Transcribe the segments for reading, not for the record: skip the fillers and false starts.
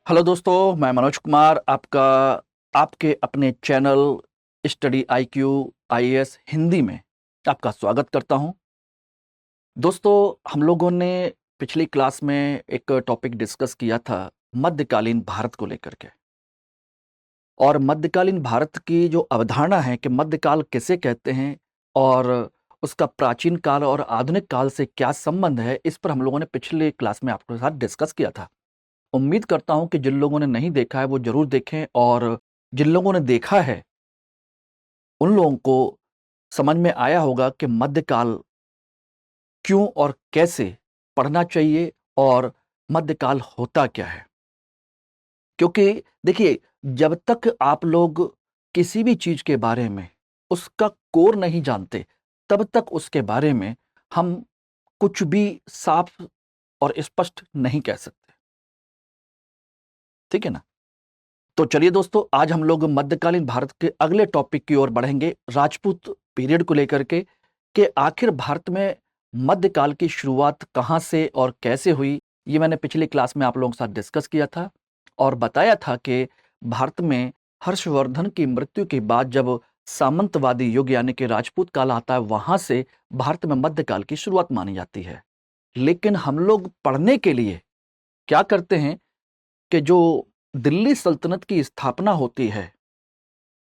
Hello दोस्तों, मैं मनोज कुमार आपका आपके अपने channel study IQ IAS Hindi में आपका स्वागत करता हूं। दोस्तों, हम लोगों ने पिछली क्लास में एक टॉपिक डिस्कस किया था मध्यकालीन भारत को लेकर के। और मध्यकालीन भारत की जो अवधारणा है कि मध्यकाल किसे कहते हैं और उसका प्राचीन काल और आधुनिक काल से क्या संबंध है, इस पर हम लोगों ने पिछले क्लास में आपके साथ डिस्कस किया था। उम्मीद करता हूं कि जिन लोगों ने नहीं देखा है वो जरूर देखें, और जिन लोगों ने देखा है उन लोगों को समझ में आया होगा कि मध्यकाल क्यों और कैसे पढ़ना चाहिए और मध्यकाल होता क्या है। क्योंकि देखिए, जब तक आप लोग किसी भी चीज के बारे में उसका कोर नहीं जानते, तब तक उसके बारे में हम कुछ भी साफ और स्पष्ट नहीं कह सकते। ठीक है ना? तो चलिए दोस्तों, आज हम लोग मध्यकालीन भारत के अगले टॉपिक की ओर बढ़ेंगे, राजपूत पीरियड को लेकर के, कि आखिर भारत में मध्यकाल की शुरुआत कहाँ से और कैसे हुई। ये मैंने पिछली क्लास में आप लोगों के साथ डिस्कस किया था और बताया था कि भारत में हर्षवर्धन की मृत्यु के बाद जब सामंतवादी युग यानी कि राजपूत काल आता है, वहां से भारत में मध्यकाल की शुरुआत मानी जाती है। लेकिन हम लोग पढ़ने के लिए क्या करते हैं कि जो दिल्ली सल्तनत की स्थापना होती है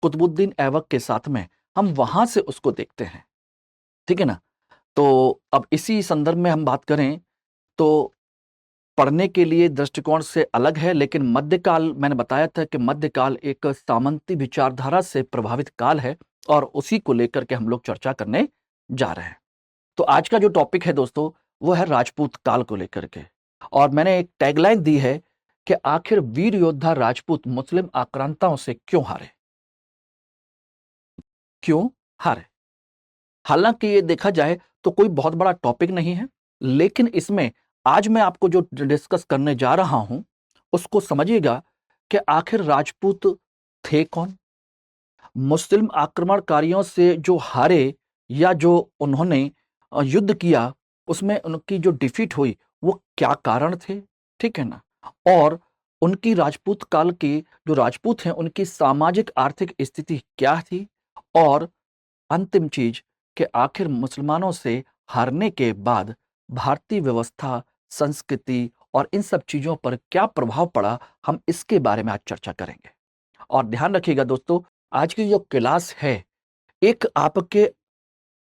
कुतुबुद्दीन ऐबक के साथ में, हम वहां से उसको देखते हैं। ठीक है ना? तो अब इसी संदर्भ में हम बात करें तो पढ़ने के लिए दृष्टिकोण से अलग है, लेकिन मध्यकाल, मैंने बताया था कि मध्यकाल एक सामंती विचारधारा से प्रभावित काल है और उसी को लेकर के हम लोग चर्चा करने जा रहे हैं। तो आज का जो टॉपिक है दोस्तों, वो है राजपूत काल को लेकर के। और मैंने एक टैगलाइन दी है कि आखिर वीर योद्धा राजपूत मुस्लिम आक्रांताओं से क्यों हारे। क्यों हारे? हालांकि ये देखा जाए तो कोई बहुत बड़ा टॉपिक नहीं है, लेकिन इसमें आज मैं आपको जो डिस्कस करने जा रहा हूं उसको समझिएगा कि आखिर राजपूत थे कौन, मुस्लिम आक्रमणकारियों से जो हारे या जो उन्होंने युद्ध किया उसमें उनकी जो डिफीट हुई वो क्या कारण थे। ठीक है ना? और उनकी राजपूत काल की जो राजपूत हैं उनकी सामाजिक आर्थिक स्थिति क्या थी, और अंतिम चीज कि आखिर मुसलमानों से हारने के बाद भारतीय व्यवस्था, संस्कृति और इन सब चीजों पर क्या प्रभाव पड़ा, हम इसके बारे में आज चर्चा करेंगे। और ध्यान रखिएगा दोस्तों, आज की जो क्लास है एक आपके,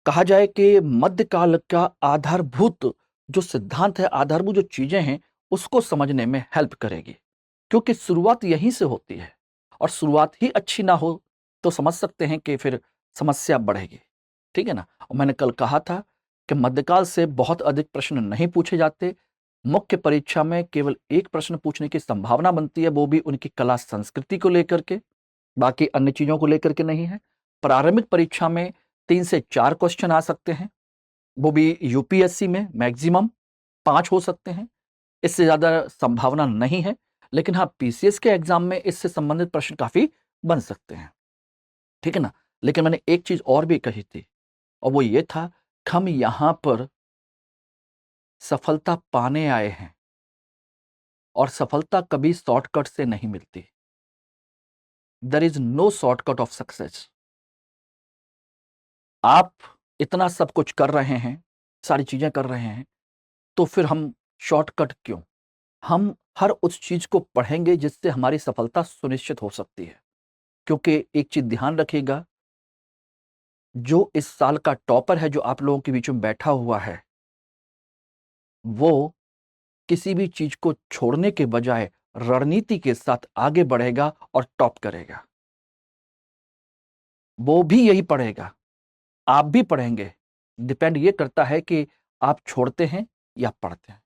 कहा जाए कि मध्यकाल का आधारभूत जो सिद्धांत है, आधारभूत जो चीजें हैं, उसको समझने में हेल्प करेगी। क्योंकि शुरुआत यहीं से होती है और शुरुआत ही अच्छी ना हो तो समझ सकते हैं कि फिर समस्या बढ़ेगी। ठीक है ना? और मैंने कल कहा था कि मध्यकाल से बहुत अधिक प्रश्न नहीं पूछे जाते। मुख्य परीक्षा में केवल एक प्रश्न पूछने की संभावना बनती है, वो भी उनकी कला संस्कृति को लेकर के, बाकी अन्य चीजों को लेकर के नहीं है। प्रारंभिक परीक्षा में 3 से 4 क्वेश्चन आ सकते हैं, वो भी यूपीएससी में मैक्सिमम 5 हो सकते हैं, इससे ज्यादा संभावना नहीं है। लेकिन हाँ, पीसीएस के एग्जाम में इससे संबंधित प्रश्न काफी बन सकते हैं। ठीक है ना? लेकिन मैंने एक चीज और भी कही थी, और वो ये था कि हम यहां पर सफलता पाने आए हैं और सफलता कभी शॉर्टकट से नहीं मिलती। There is no shortcut of success. आप इतना सब कुछ कर रहे हैं, सारी चीजें कर रहे हैं, तो फिर हम शॉर्टकट क्यों? हम हर उस चीज को पढ़ेंगे जिससे हमारी सफलता सुनिश्चित हो सकती है। क्योंकि एक चीज ध्यान रखिएगा, जो इस साल का टॉपर है जो आप लोगों के बीच में बैठा हुआ है, वो किसी भी चीज को छोड़ने के बजाय रणनीति के साथ आगे बढ़ेगा और टॉप करेगा। वो भी यही पढ़ेगा, आप भी पढ़ेंगे। डिपेंड ये करता है कि आप छोड़ते हैं या पढ़ते हैं।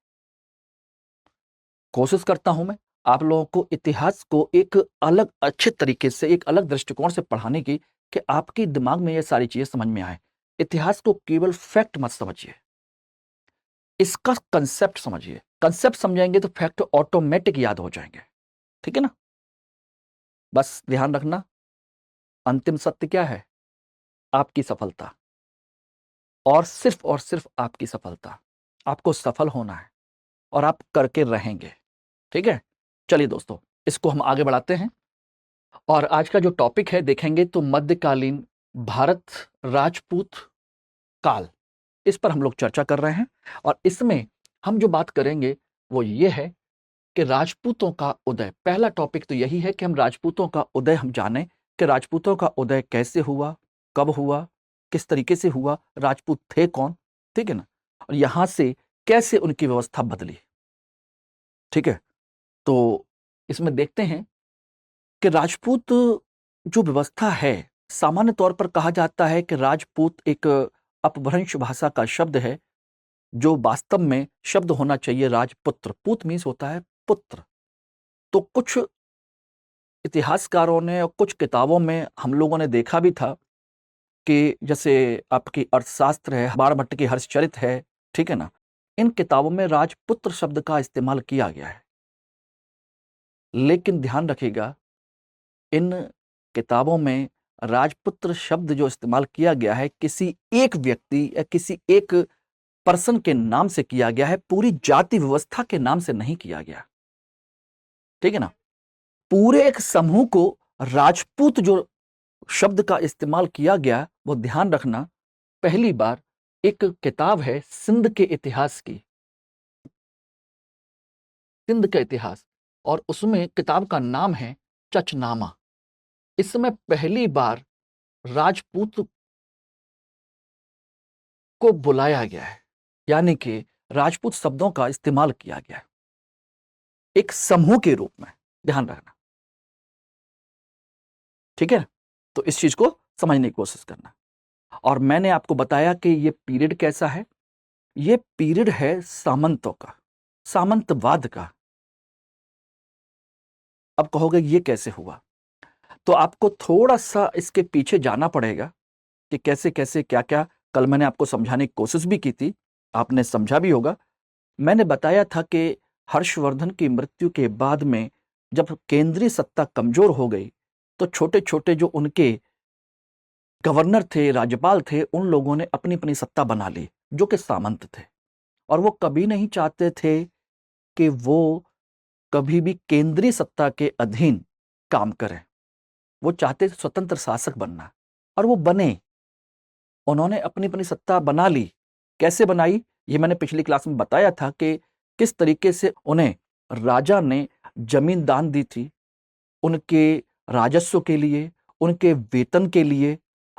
कोशिश करता हूं मैं आप लोगों को इतिहास को एक अलग अच्छे तरीके से, एक अलग दृष्टिकोण से पढ़ाने की, कि आपके दिमाग में ये सारी चीजें समझ में आए। इतिहास को केवल फैक्ट मत समझिए, इसका कंसेप्ट समझिए। कंसेप्ट समझेंगे तो फैक्ट ऑटोमेटिक याद हो जाएंगे। ठीक है ना? बस ध्यान रखना, अंतिम सत्य क्या है? आपकी सफलता, और सिर्फ आपकी सफलता। आपको सफल होना है और आप करके रहेंगे। ठीक है? चलिए दोस्तों, इसको हम आगे बढ़ाते हैं और आज का जो टॉपिक है देखेंगे तो मध्यकालीन भारत राजपूत काल, इस पर हम लोग चर्चा कर रहे हैं। और इसमें हम जो बात करेंगे वो ये है कि राजपूतों का उदय। पहला टॉपिक तो यही है कि हम राजपूतों का उदय हम जानें कि राजपूतों का उदय कैसे हुआ, कब हुआ, किस तरीके से हुआ, राजपूत थे कौन, ठीक है ना, और यहां से कैसे उनकी व्यवस्था बदली। ठीक है, तो इसमें देखते हैं कि राजपूत जो व्यवस्था है, सामान्य तौर पर कहा जाता है कि राजपूत एक अपभ्रंश भाषा का शब्द है, जो वास्तव में शब्द होना चाहिए राजपुत्र। पूत मीन्स होता है पुत्र। तो कुछ इतिहासकारों ने और कुछ किताबों में हम लोगों ने देखा भी था कि जैसे आपकी अर्थशास्त्र है, बाणभट्ट की हर्षचरित है, ठीक है ना, इन किताबों में राजपुत्र शब्द का इस्तेमाल किया गया है। लेकिन ध्यान रखिएगा, इन किताबों में राजपुत्र शब्द जो इस्तेमाल किया गया है किसी एक व्यक्ति या किसी एक पर्सन के नाम से किया गया है, पूरी जाति व्यवस्था के नाम से नहीं किया गया। ठीक है ना, पूरे एक समूह को राजपूत जो शब्द का इस्तेमाल किया गया, वो ध्यान रखना। पहली बार एक किताब है सिंध के इतिहास की, सिंध का इतिहास, और उसमें किताब का नाम है चचनामा। इसमें पहली बार राजपूत को बुलाया गया है, यानी कि राजपूत शब्दों का इस्तेमाल किया गया है एक समूह के रूप में। ध्यान रखना, ठीक है, तो इस चीज को समझने की कोशिश करना। और मैंने आपको बताया कि ये पीरियड कैसा है। ये पीरियड है सामंतों का, सामंतवाद का। अब कहोगे ये कैसे हुआ, तो आपको थोड़ा सा इसके पीछे जाना पड़ेगा कि कैसे कैसे क्या क्या। कल मैंने आपको समझाने की कोशिश भी की थी, आपने समझा भी होगा। मैंने बताया था कि हर्षवर्धन की मृत्यु के बाद में जब केंद्रीय सत्ता कमजोर हो गई, तो छोटे छोटे जो उनके गवर्नर थे, राज्यपाल थे, उन लोगों ने अपनी अपनी सत्ता बना ली, जो कि सामंत थे। और वो कभी नहीं चाहते थे कि वो कभी भी केंद्रीय सत्ता के अधीन काम करें। वो चाहते थे स्वतंत्र शासक बनना, और वो बने। उन्होंने अपनी अपनी सत्ता बना ली। कैसे बनाई, ये मैंने पिछली क्लास में बताया था कि किस तरीके से उन्हें राजा ने जमीन दान दी थी, उनके राजस्व के लिए, उनके वेतन के लिए।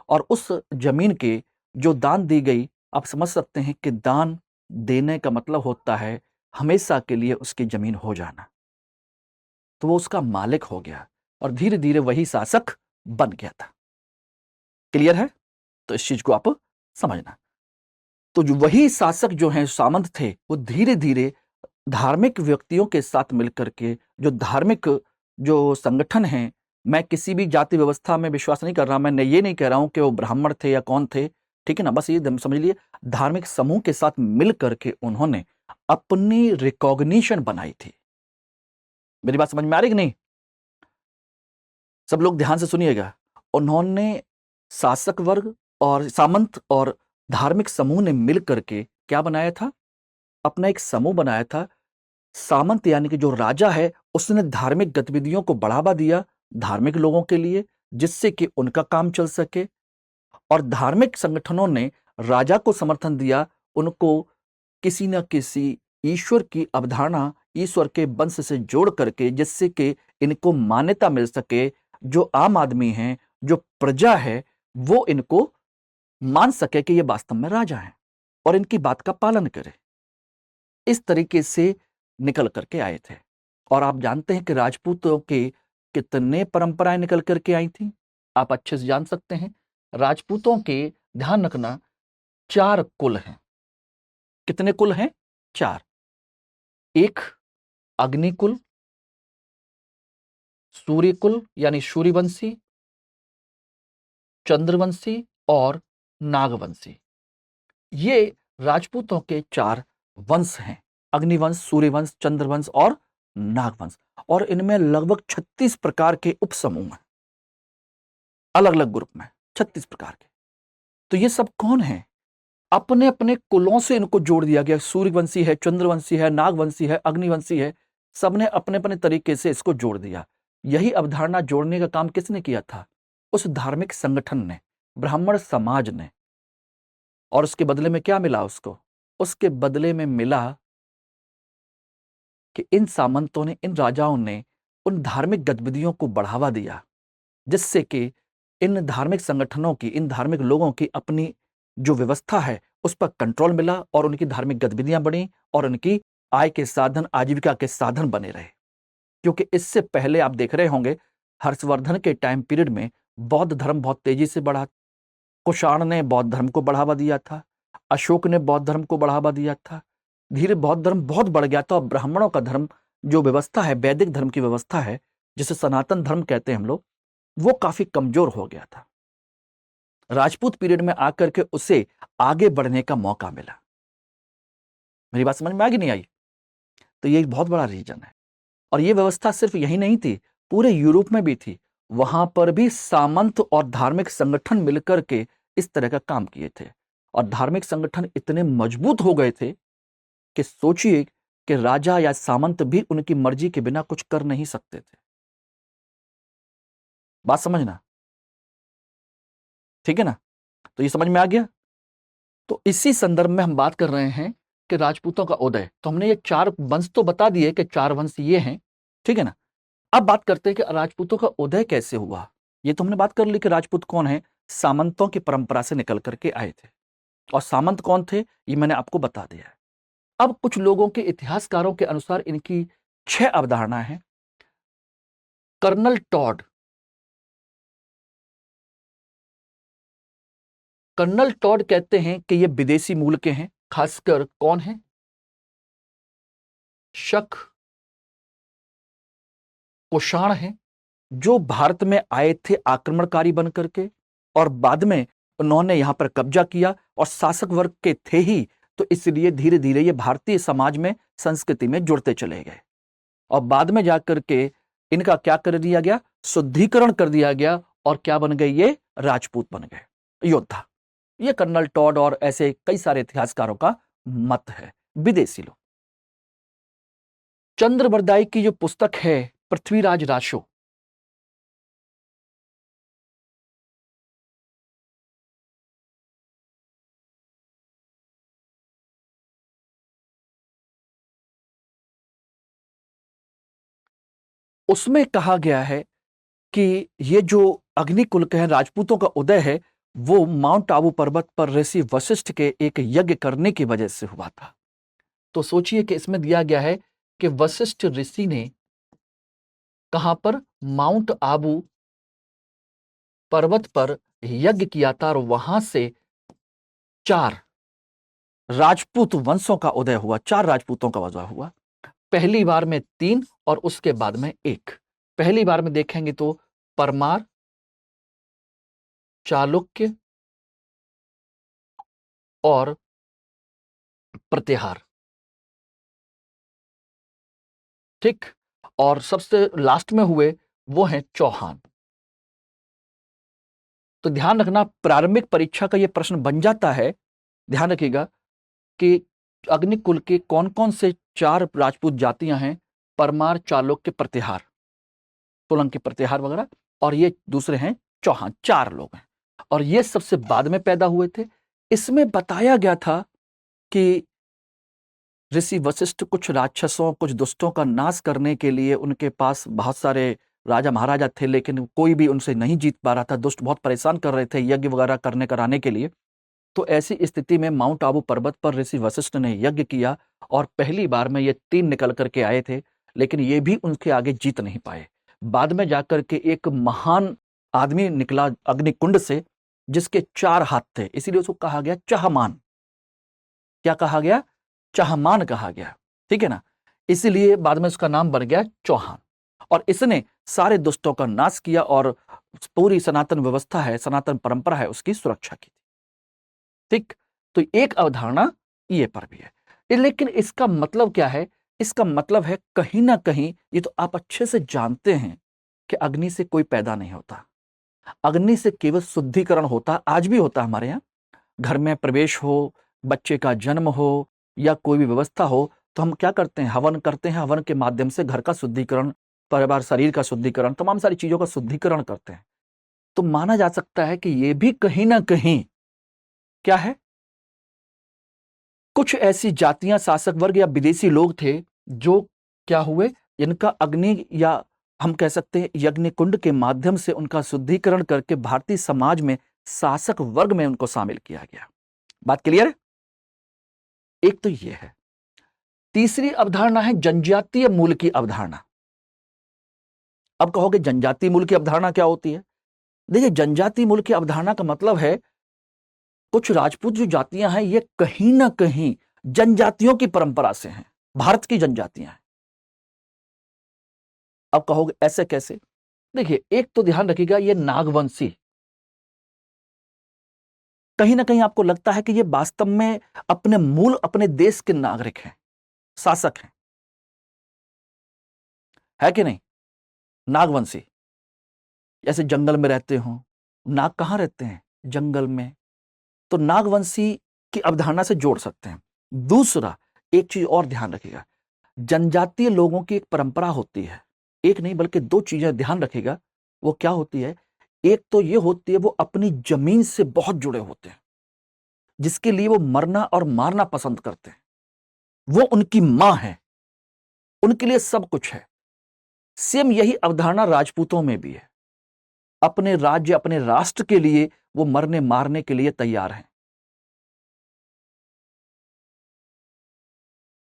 और उस जमीन के जो दान दी गई, आप समझ सकते हैं कि दान देने का मतलब होता है हमेशा के लिए उसकी जमीन हो जाना। तो वो उसका मालिक हो गया और धीरे धीरे वही शासक बन गया था। क्लियर है, तो इस चीज को आप समझना। तो जो वही शासक जो हैं सामंत थे, वो धीरे धीरे धार्मिक व्यक्तियों के साथ मिलकर के, जो धार्मिक जो संगठन हैं, मैं किसी भी जाति व्यवस्था में विश्वास नहीं कर रहा, मैं ये नहीं कह रहा हूं कि वो ब्राह्मण थे या कौन थे, ठीक है ना, बस ये समझ लिए, धार्मिक समूह के साथ मिल करके उन्होंने अपनी रिकॉग्निशन बनाई थी। मेरी बात समझ में आ रही कि नहीं? सब लोग ध्यान से सुनिएगा। उन्होंने शासक वर्ग और सामंत और धार्मिक समूह ने मिल करके क्या बनाया था, अपना एक समूह बनाया था। सामंत यानी कि जो राजा है, उसने धार्मिक गतिविधियों को बढ़ावा दिया धार्मिक लोगों के लिए, जिससे कि उनका काम चल सके। और धार्मिक संगठनों ने राजा को समर्थन दिया, उनको किसी न किसी ईश्वर की अवधारणा, ईश्वर के वंश से जोड़ करके, जिससे कि इनको मान्यता मिल सके। जो आम आदमी है, जो प्रजा है, वो इनको मान सके कि ये वास्तव में राजा हैं और इनकी बात का पालन करे। इस तरीके से निकल करके आए थे। और आप जानते हैं कि राजपूतों के कितने परंपराएं निकल करके आई थी, आप अच्छे से जान सकते हैं। राजपूतों के, ध्यान रखना, 4 कुल हैं। कितने कुल हैं? 4। एक अग्निकुल, सूर्यकुल यानी सूर्यवंशी, चंद्रवंशी और नागवंशी। ये राजपूतों के 4 वंश हैं, अग्निवंश, सूर्यवंश, चंद्रवंश और नागवंश। और इनमें लगभग 36 प्रकार के उपसमूह हैं, अलग अलग ग्रुप में 36 प्रकार के। तो ये सब कौन है? अपने अपने कुलों से इनको जोड़ दिया गया। सूर्यवंशी है, चंद्रवंशी है, नागवंशी है, अग्निवंशी है, सबने अपने अपने तरीके से इसको जोड़ दिया। यही अवधारणा जोड़ने का काम किसने किया था? उस धार्मिक संगठन ने, ब्राह्मण समाज ने। और उसके बदले में क्या मिला उसको? उसके बदले में मिला कि इन सामंतों ने, इन राजाओं ने उन धार्मिक गतिविधियों को बढ़ावा दिया, जिससे कि इन धार्मिक संगठनों की, इन धार्मिक लोगों की अपनी जो व्यवस्था है उस पर कंट्रोल मिला और उनकी धार्मिक गतिविधियां बढ़ी और उनकी आय के साधन, आजीविका के साधन बने रहे। क्योंकि इससे पहले आप देख रहे होंगे, हर्षवर्धन के टाइम पीरियड में बौद्ध धर्म बहुत तेजी से बढ़ा। कुषाण ने बौद्ध धर्म को बढ़ावा दिया था, अशोक ने बौद्ध धर्म को बढ़ावा दिया था। धीरे बौद्ध धर्म बहुत बढ़ गया था और ब्राह्मणों का धर्म, जो व्यवस्था है, वैदिक धर्म की व्यवस्था है, जिसे सनातन धर्म कहते हैं हम लोग, वो काफी कमजोर हो गया था। राजपूत पीरियड में आकर के उसे आगे बढ़ने का मौका मिला। मेरी बात समझ में आ गई नहीं आई? तो ये एक बहुत बड़ा रीजन है। और ये व्यवस्था सिर्फ यही नहीं थी, पूरे यूरोप में भी थी। वहां पर भी सामंत और धार्मिक संगठन मिलकर के इस तरह का काम किए थे और धार्मिक संगठन इतने मजबूत हो गए थे कि सोचिए कि राजा या सामंत भी उनकी मर्जी के बिना कुछ कर नहीं सकते थे। बात समझना, ठीक है ना? तो ये समझ में आ गया। तो इसी संदर्भ में हम बात कर रहे हैं कि राजपूतों का उदय। तो हमने ये 4 वंश तो बता दिए कि 4 वंश ये हैं, ठीक है ना? अब बात करते हैं कि राजपूतों का उदय कैसे हुआ। ये तो हमने बात कर ली कि राजपूत कौन है, सामंतों की परंपरा से निकल करके आए थे। और सामंत कौन थे, ये मैंने आपको बता दिया है। अब कुछ लोगों के, इतिहासकारों के अनुसार इनकी 6 अवधारणाएं हैं। कर्नल टॉड, कर्नल टॉड कहते हैं कि ये विदेशी मूल के हैं। खासकर कौन है? शक, कुषाण हैं, जो भारत में आए थे आक्रमणकारी बन करके और बाद में उन्होंने यहां पर कब्जा किया और शासक वर्ग के थे ही, तो इसलिए धीरे धीरे ये भारतीय समाज में, संस्कृति में जुड़ते चले गए और बाद में जाकर के इनका क्या कर दिया गया? शुद्धिकरण कर दिया गया और क्या बन गए? ये राजपूत बन गए, योद्धा। ये कर्नल टॉड और ऐसे कई सारे इतिहासकारों का मत है, विदेशी लोग। चंद्रबरदाई की जो पुस्तक है पृथ्वीराज राशो, उसमें कहा गया है कि ये जो अग्निकुल के हैं, राजपूतों का उदय है, वो माउंट आबू पर्वत पर ऋषि वशिष्ठ के एक यज्ञ करने की वजह से हुआ था। तो सोचिए कि इसमें दिया गया है कि वशिष्ठ ऋषि ने कहां पर? माउंट आबू पर्वत पर यज्ञ किया था और वहां से 4 राजपूत वंशों का उदय हुआ, 4 राजपूतों का उदय हुआ। पहली बार में 3 और उसके बाद में 1। पहली बार में देखेंगे तो परमार, चालुक्य और प्रतिहार, ठीक। और सबसे लास्ट में हुए वो हैं चौहान। तो ध्यान रखना, प्रारंभिक परीक्षा का ये प्रश्न बन जाता है, ध्यान रखिएगा कि अग्निकुल के कौन कौन से 4 राजपूत जातियां हैं? परमार, चालुक्य, प्रतिहार, सोलंकी, प्रतिहार वगैरह, और ये दूसरे हैं चौहान। 4 लोग हैं और ये सबसे बाद में पैदा हुए थे। इसमें बताया गया था कि ऋषि वशिष्ठ कुछ राक्षसों, कुछ दुष्टों का नाश करने के लिए, उनके पास बहुत सारे राजा महाराजा थे लेकिन कोई भी उनसे नहीं जीत पा रहा था। दुष्ट बहुत परेशान कर रहे थे यज्ञ वगैरह करने कराने के लिए। तो ऐसी स्थिति में माउंट आबू पर्वत पर ऋषि वशिष्ठ ने यज्ञ किया और पहली बार में ये 3 निकल करके आए थे, लेकिन ये भी उनके आगे जीत नहीं पाए। बाद में जाकर के एक महान आदमी निकला अग्निकुंड से, जिसके 4 हाथ थे, इसीलिए उसको कहा गया चहमान। क्या कहा गया? चहमान कहा गया, ठीक है ना? इसीलिए बाद में उसका नाम बन गया चौहान। और इसने सारे दुष्टों का नाश किया और पूरी सनातन व्यवस्था है, सनातन परंपरा है, उसकी सुरक्षा की, ठीक। तो एक अवधारणा ये पर भी है। लेकिन इसका मतलब क्या है? इसका मतलब है कहीं ना कहीं, ये तो आप अच्छे से जानते हैं कि अग्नि से कोई पैदा नहीं होता। अग्नि से केवल शुद्धिकरण होता, आज भी होता हमारे यहाँ। घर में प्रवेश हो, बच्चे का जन्म हो या कोई भी व्यवस्था हो, तो हम क्या करते हैं, हवन करते हैं, हवन के माध्यम से घर का शुद्धिकरण, परिवार शरीर का शुद्धिकरण, तमाम सारी चीजों का शुद्धिकरण करते हैं। तो माना जा सकता है कि ये भी कहीं ना कहीं क्या है, कुछ ऐसी जातियां, शासक वर्ग या विदेशी लोग थे जो क्या हुए, इनका अग्नि या हम कह सकते हैं यज्ञ कुंड के माध्यम से उनका शुद्धिकरण करके भारतीय समाज में शासक वर्ग में उनको शामिल किया गया। बात क्लियर है? एक तो ये है। तीसरी अवधारणा है जनजातीय मूल की अवधारणा। अब कहोगे जनजातीय मूल की अवधारणा क्या होती है? देखिए, जनजातीय मूल की अवधारणा का मतलब है कुछ राजपूत जो जातियां हैं ये कहीं ना कहीं जनजातियों की परंपरा से हैं, भारत की जनजातियां हैं। अब कहोगे ऐसे कैसे? देखिए, एक तो ध्यान रखिएगा, ये नागवंशी, कहीं ना कहीं आपको लगता है कि ये वास्तव में अपने मूल, अपने देश के नागरिक हैं, शासक हैं, है कि नहीं? नागवंशी जैसे जंगल में रहते हो, नाग कहां रहते हैं? जंगल में। तो नागवंशी की अवधारणा से जोड़ सकते हैं। दूसरा, एक चीज और ध्यान रखिएगा, जनजातीय लोगों की एक परंपरा होती है, एक नहीं बल्कि दो चीजें ध्यान रखिएगा। वो क्या होती है? एक तो ये होती है वो अपनी जमीन से बहुत जुड़े होते हैं, जिसके लिए वो मरना और मारना पसंद करते हैं। वो उनकी मां है, उनके लिए सब कुछ है। सेम यही अवधारणा राजपूतों में भी है। अपने राज्य, अपने राष्ट्र के लिए वो मरने मारने के लिए तैयार हैं।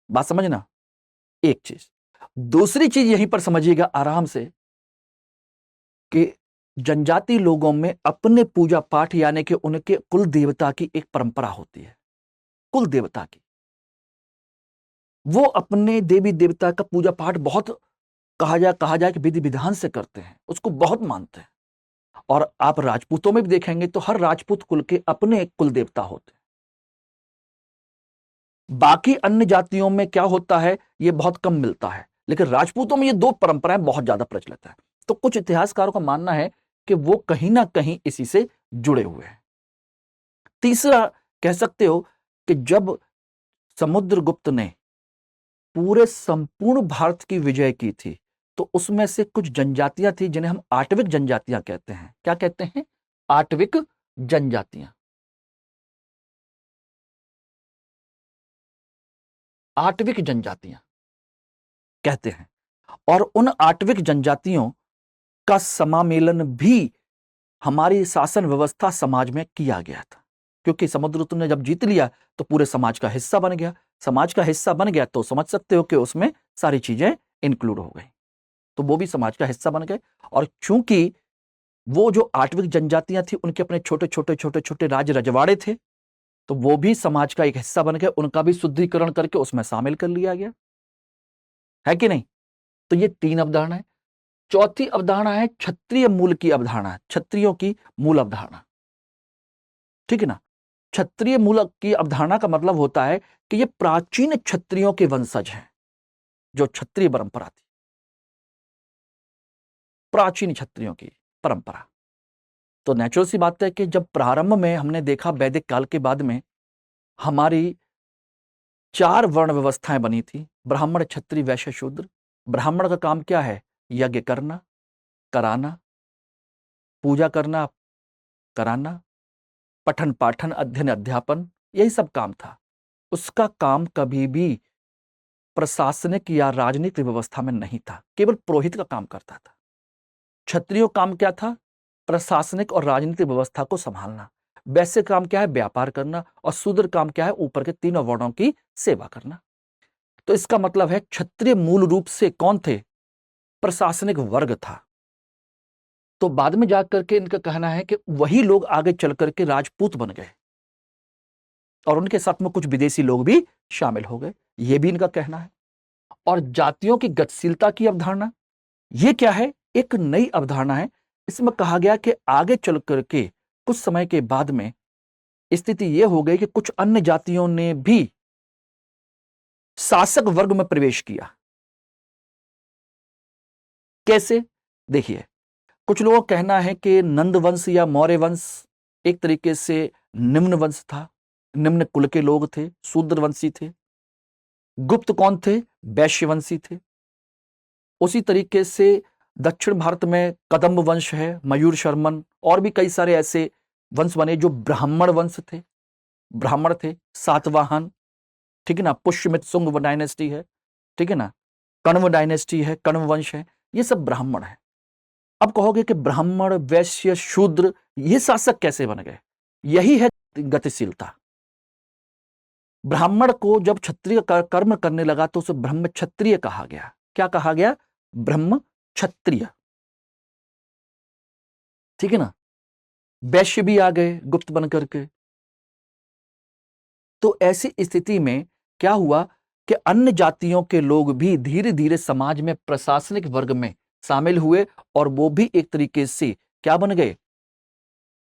बात समझना, एक चीज। दूसरी चीज यहीं पर समझिएगा आराम से कि जनजाति लोगों में अपने पूजा पाठ यानी कि उनके कुल देवता की एक परंपरा होती है। कुल देवता की, वो अपने देवी देवता का पूजा पाठ बहुत कहा जाए कि विधि विधान से करते हैं, उसको बहुत मानते हैं। और आप राजपूतों में भी देखेंगे तो हर राजपूत कुल के अपने एक कुल देवता होते हैं। बाकी अन्य जातियों में क्या होता है, ये बहुत कम मिलता है, लेकिन राजपूतों में ये दो परंपराएं बहुत ज्यादा प्रचलित है। तो कुछ इतिहासकारों का मानना है कि वो कहीं ना कहीं इसी से जुड़े हुए हैं। तीसरा, कह सकते हो कि जब समुद्रगुप्त ने पूरे संपूर्ण भारत की विजय की थी तो उसमें से कुछ जनजातियां थी जिन्हें हम आटविक जनजातियां कहते हैं। क्या कहते हैं? आटविक जनजातियां। आटविक जनजातियां कहते हैं। और उन आटविक जनजातियों का समामेलन भी हमारी शासन व्यवस्था समाज में किया गया था, क्योंकि समुद्रगुप्त ने जब जीत लिया तो पूरे समाज का हिस्सा बन गया। समाज का हिस्सा बन गया तो समझ सकते हो कि उसमें सारी चीजें इंक्लूड हो गई, तो वो भी समाज का हिस्सा बन गए। और चूंकि वो जो आटविक जनजातियां थी उनके अपने छोटे छोटे छोटे छोटे राज्य रजवाड़े थे, तो वो भी समाज का एक हिस्सा बन गए, उनका भी शुद्धिकरण करके उसमें शामिल कर लिया गया, है कि नहीं? तो ये तीन अवधारणा है। चौथी अवधारणा है क्षत्रिय मूल की अवधारणा, क्षत्रियों की मूल अवधारणा। ठीक है ना? क्षत्रिय मूल की अवधारणा का मतलब होता है कि ये प्राचीन क्षत्रियों के वंशज हैं, जो क्षत्रिय परंपरा थी, प्राचीन क्षत्रियों की परंपरा। तो नेचुरल सी बात है कि जब प्रारंभ में हमने देखा वैदिक काल के बाद में हमारी चार वर्ण व्यवस्थाएं बनी थी, ब्राह्मण, क्षत्रिय, वैश्य, शूद्र। ब्राह्मण का काम क्या है? यज्ञ करना, कराना, पूजा करना, कराना, पठन पाठन, अध्ययन अध्यापन, यही सब काम था। उसका काम कभी भी प्रशासनिक या राजनीतिक व्यवस्था में नहीं था, केवल पुरोहित का काम करता था। क्षत्रियो काम क्या था? प्रशासनिक और राजनीतिक व्यवस्था को संभालना। वैश्य काम क्या है? व्यापार करना। और शूद्र काम क्या है? ऊपर के तीनों वर्णों की सेवा करना। तो इसका मतलब है क्षत्रिय मूल रूप से कौन थे? प्रशासनिक वर्ग था। तो बाद में जाकर के इनका कहना है कि वही लोग आगे चल करके राजपूत बन गए और उनके साथ में कुछ विदेशी लोग भी शामिल हो गए, यह भी इनका कहना है। और जातियों की गतिशीलता की अवधारणा, यह क्या है? एक नई अवधारणा है। इसमें कहा गया कि आगे चल करके कुछ समय के बाद में स्थिति यह हो गई कि कुछ अन्य जातियों ने भी शासक वर्ग में प्रवेश किया। कैसे? देखिए, कुछ लोगों का कहना है कि नंद वंश या मौर्य वंश एक तरीके से निम्न वंश था, निम्न कुल के लोग थे, शूद्र वंशी थे। गुप्त कौन थे? वैश्यवंशी थे। उसी तरीके से दक्षिण भारत में कदम्ब वंश है, मयूर शर्मन, और भी कई सारे ऐसे वंश बने जो ब्राह्मण वंश थे, ब्राह्मण थे। सातवाहन, ठीक है ना, पुष्यमित सुंग डायनेस्टी है, ठीक है ना, कण्व डायनेस्टी है, कण्व वंश है, ये सब ब्राह्मण है। अब कहोगे कि ब्राह्मण, वैश्य, शूद्र ये शासक कैसे बन गए? यही है गतिशीलता। ब्राह्मण को जब क्षत्रिय कर्म करने लगा तो उसे ब्रह्म क्षत्रिय कहा गया। क्या कहा गया? ब्रह्म क्षत्रिय, ठीक है ना। वैश्य भी आ गए गुप्त बन करके। तो ऐसी स्थिति में क्या हुआ कि अन्य जातियों के लोग भी धीरे धीरे समाज में प्रशासनिक वर्ग में शामिल हुए, और वो भी एक तरीके से क्या बन गए?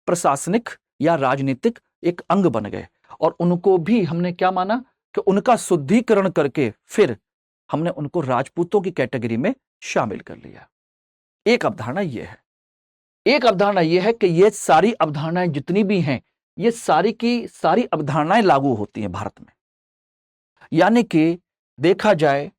प्रशासनिक या राजनीतिक एक अंग बन गए। और उनको भी हमने क्या माना कि उनका शुद्धिकरण करके फिर हमने उनको राजपूतों की कैटेगरी में शामिल कर लिया। एक अवधारणा यह है। एक अवधारणा यह है कि ये सारी अवधारणाएं जितनी भी हैं, ये सारी की सारी अवधारणाएं लागू होती हैं भारत में। यानी कि देखा जाए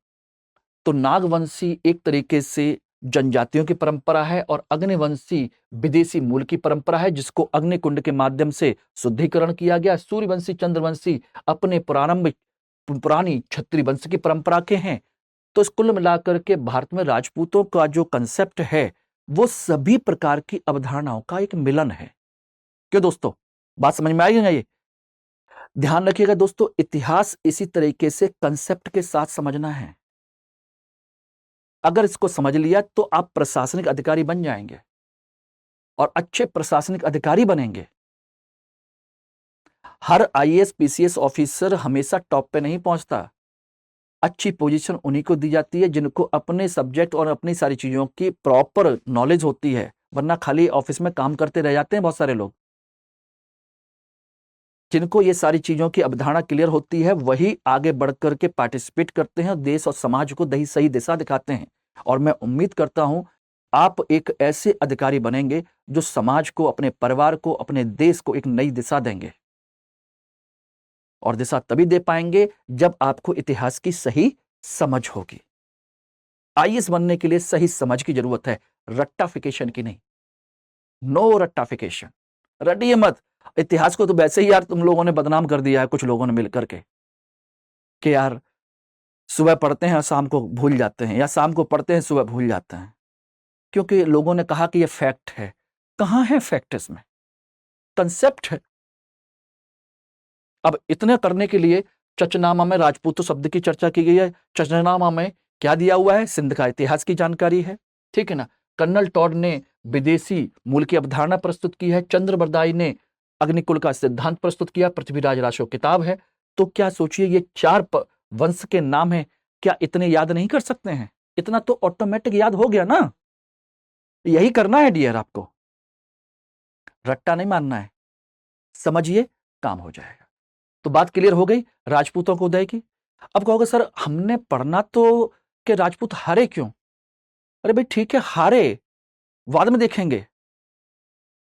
तो नागवंशी एक तरीके से जनजातियों की परंपरा है, और अग्निवंशी विदेशी मूल की परंपरा है, जिसको अग्निकुंड के माध्यम से शुद्धिकरण किया गया। सूर्यवंशी, चंद्रवंशी अपने पुरानी क्षत्रिय वंश की परंपरा के हैं। तो इस कुल मिलाकर के भारत में राजपूतों का जो कंसेप्ट है वो सभी प्रकार की अवधारणाओं का एक मिलन है। क्यों दोस्तों, बात समझ में आएगी ना? ये ध्यान रखिएगा दोस्तों, इतिहास इसी तरीके से कंसेप्ट के साथ समझना है। अगर इसको समझ लिया तो आप प्रशासनिक अधिकारी बन जाएंगे, और अच्छे प्रशासनिक अधिकारी बनेंगे। हर आईएएस पीसीएस ऑफिसर हमेशा टॉप पे नहीं पहुंचता। अच्छी पोजीशन उन्हीं को दी जाती है जिनको अपने सब्जेक्ट और अपनी सारी चीजों की प्रॉपर नॉलेज होती है, वरना खाली ऑफिस में काम करते रह जाते हैं बहुत सारे लोग। जिनको ये सारी चीजों की अवधारणा क्लियर होती है वही आगे बढ़कर के पार्टिसिपेट करते हैं और देश और समाज को सही दिशा दिखाते हैं। और मैं उम्मीद करता हूं आप एक ऐसे अधिकारी बनेंगे जो समाज को, अपने परिवार को, अपने देश को एक नई दिशा देंगे। और दिशा तभी दे पाएंगे जब आपको इतिहास की सही समझ होगी। आईएएस बनने के लिए सही समझ की जरूरत है, रट्टाफिकेशन की नहीं। नो रट्टाफिकेशन, रटिए मत। इतिहास को तो वैसे ही यार तुम लोगों ने बदनाम कर दिया है, कुछ लोगों ने मिलकर के, कि यार सुबह पढ़ते हैं और शाम को भूल जाते हैं, या शाम को पढ़ते हैं सुबह भूल जाते हैं, क्योंकि लोगों ने कहा कि ये फैक्ट है। कहां है फैक्ट? इसमें कंसेप्ट है। अब इतने करने के लिए चचनामा में राजपूतों शब्द की चर्चा की गई है। चचनामा में क्या दिया हुआ है? सिंध का इतिहास की जानकारी है, ठीक है ना। कर्नल टॉड ने विदेशी मूल की अवधारणा प्रस्तुत की है। चंद्रबरदाई ने अग्निकुल का सिद्धांत प्रस्तुत किया। पृथ्वीराज राशो किताब है। तो क्या सोचिए, ये चार वंश के नाम है, क्या इतने याद नहीं कर सकते हैं? इतना तो ऑटोमेटिक याद हो गया ना। यही करना है डियर, आपको रट्टा नहीं मानना है, समझिए, काम हो जाएगा। तो बात क्लियर हो गई राजपूतों को उदय की। अब कहोगे सर हमने पढ़ना तो कि राजपूत हारे क्यों? अरे भाई ठीक है, हारे बाद में देखेंगे,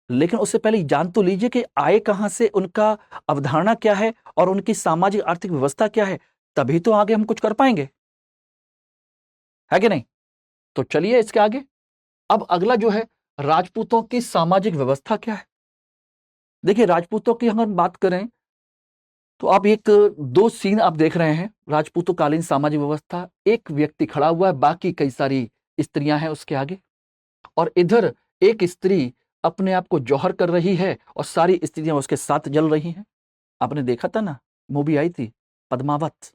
लेकिन उससे पहले जान तो लीजिए कि आए कहां से, उनका अवधारणा क्या है, और उनकी सामाजिक आर्थिक व्यवस्था क्या है। तभी तो आगे हम कुछ कर पाएंगे, है कि नहीं? तो चलिए इसके आगे। अब अगला जो है, राजपूतों की सामाजिक व्यवस्था क्या है। देखिए राजपूतों की अगर बात करें तो आप एक दो सीन आप देख रहे हैं। राजपूतों कालीन सामाजिक व्यवस्था, एक व्यक्ति खड़ा हुआ है, बाकी कई सारी स्त्रियां हैं उसके आगे, और इधर एक स्त्री अपने आप को जौहर कर रही है और सारी स्त्रियां उसके साथ जल रही हैं। आपने देखा था ना, मूवी आई थी पद्मावत,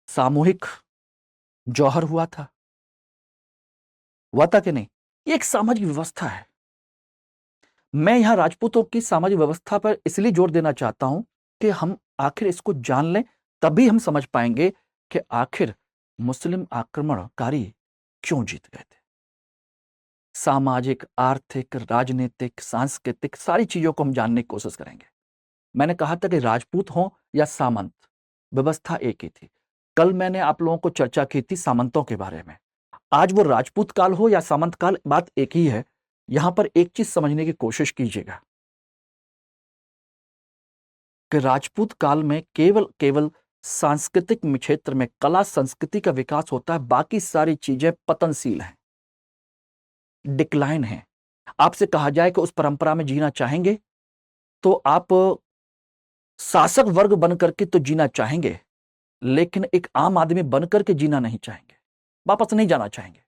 सामूहिक जौहर हुआ था कि नहीं? ये एक सामाजिक व्यवस्था है। मैं यहां राजपूतों की सामाजिक व्यवस्था पर इसलिए जोर देना चाहता हूं कि हम आखिर इसको जान लें, तभी हम समझ पाएंगे कि आखिर मुस्लिम आक्रमणकारी क्यों जीत गए थे। सामाजिक, आर्थिक, राजनीतिक, सांस्कृतिक सारी चीजों को हम जानने की कोशिश करेंगे। मैंने कहा था कि राजपूत हो या सामंत, व्यवस्था एक ही थी। कल मैंने आप लोगों को चर्चा की थी सामंतों के बारे में। आज वो राजपूत काल हो या सामंत काल, बात एक ही है। यहां पर एक चीज समझने की कोशिश कीजिएगा। कि राजपूत काल में केवल केवल सांस्कृतिक क्षेत्र में कला संस्कृति का विकास होता है, बाकी सारी चीजें पतनशील हैं, डिक्लाइन हैं। आपसे कहा जाए कि उस परंपरा में जीना चाहेंगे तो आप शासक वर्ग बनकर के तो जीना चाहेंगे, लेकिन एक आम आदमी बनकर के जीना नहीं चाहेंगे, वापस नहीं जाना चाहेंगे,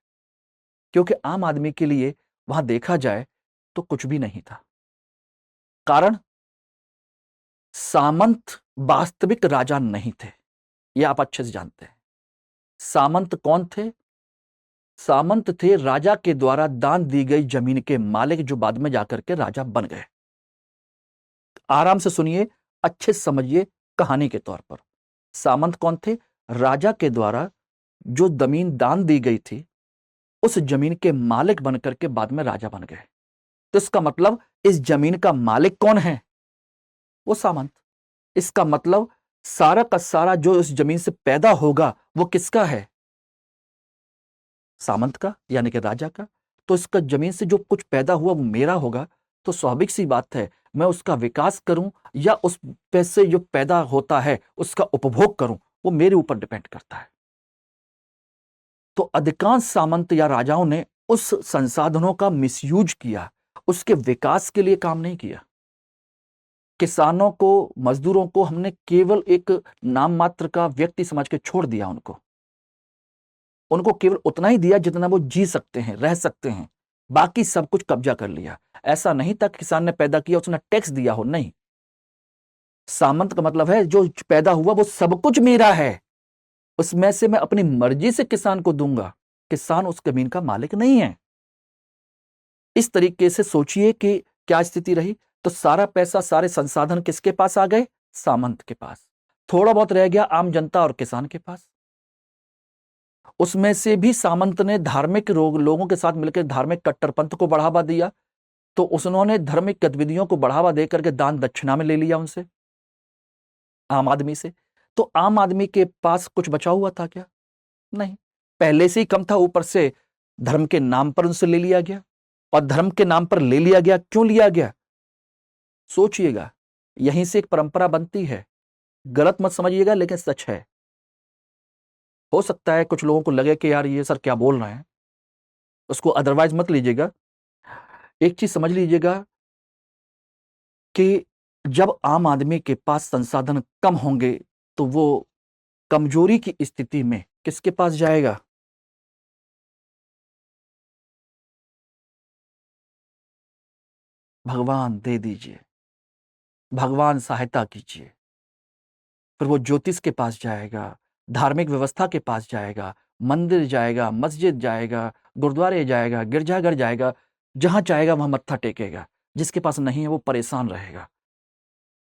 क्योंकि आम आदमी के लिए वहां देखा जाए तो कुछ भी नहीं था। कारण सामंत वास्तविक राजा नहीं थे, यह आप अच्छे से जानते हैं। सामंत कौन थे? सामंत थे राजा के द्वारा दान दी गई जमीन के मालिक, जो बाद में जाकर के राजा बन गए। आराम से सुनिए, अच्छे से समझिए कहानी के तौर पर। सामंत कौन थे? राजा के द्वारा जो जमीन दान दी गई थी, उस जमीन के मालिक बनकर के बाद में राजा बन गए। तो इसका मतलब इस जमीन का मालिक कौन है? वो सामंत। इसका मतलब सारा का सारा जो इस जमीन से पैदा होगा वो किसका है? सामंत का, यानी कि राजा का। तो इसका जमीन से जो कुछ पैदा हुआ वो मेरा होगा, तो स्वाभाविक सी बात है मैं उसका विकास करूं या उस पैसे जो पैदा होता है उसका उपभोग करूं, वो मेरे ऊपर डिपेंड करता है। तो अधिकांश सामंत या राजाओं ने उस संसाधनों का मिसयूज किया, उसके विकास के लिए काम नहीं किया। किसानों को, मजदूरों को हमने केवल एक नाम मात्र का व्यक्ति समझ के छोड़ दिया। उनको केवल उतना ही दिया जितना वो जी सकते हैं, रह सकते हैं, बाकी सब कुछ कब्जा कर लिया। ऐसा नहीं था कि किसान ने पैदा किया उसने टैक्स दिया हो, नहीं। सामंत का मतलब है जो पैदा हुआ वो सब कुछ मेरा है, उसमें से मैं अपनी मर्जी से किसान को दूंगा, किसान उस जमीन का मालिक नहीं है। इस तरीके से सोचिए कि क्या स्थिति रही। तो सारा पैसा, सारे संसाधन किसके पास आ गए? सामंत के पास। थोड़ा बहुत रह गया आम जनता और किसान के पास। उसमें से भी सामंत ने धार्मिक लोगों के साथ मिलकर धार्मिक कट्टरपंथ को बढ़ावा दिया, तो उन्होंने धार्मिक गतिविधियों को बढ़ावा देकर के दान दक्षिणा में ले लिया उनसे, आम आदमी से। तो आम आदमी के पास कुछ बचा हुआ था क्या? नहीं, पहले से ही कम था, ऊपर से धर्म के नाम पर उनसे ले लिया गया। और धर्म के नाम पर ले लिया गया, क्यों लिया गया? सोचिएगा, यहीं से एक परंपरा बनती है, गलत मत समझिएगा लेकिन सच है। हो सकता है कुछ लोगों को लगे कि यार ये सर क्या बोल रहे हैं, उसको अदरवाइज मत लीजिएगा। एक चीज समझ लीजिएगा कि जब आम आदमी के पास संसाधन कम होंगे तो वो कमजोरी की स्थिति में किसके पास जाएगा? भगवान दे दीजिए, भगवान सहायता कीजिए। फिर वो ज्योतिष के पास जाएगा, धार्मिक व्यवस्था के पास जाएगा, मंदिर जाएगा, मस्जिद जाएगा, गुरुद्वारे जाएगा, गिरजाघर जाएगा, जहां चाहेगा वहां मत्था टेकेगा। जिसके पास नहीं है वो परेशान रहेगा,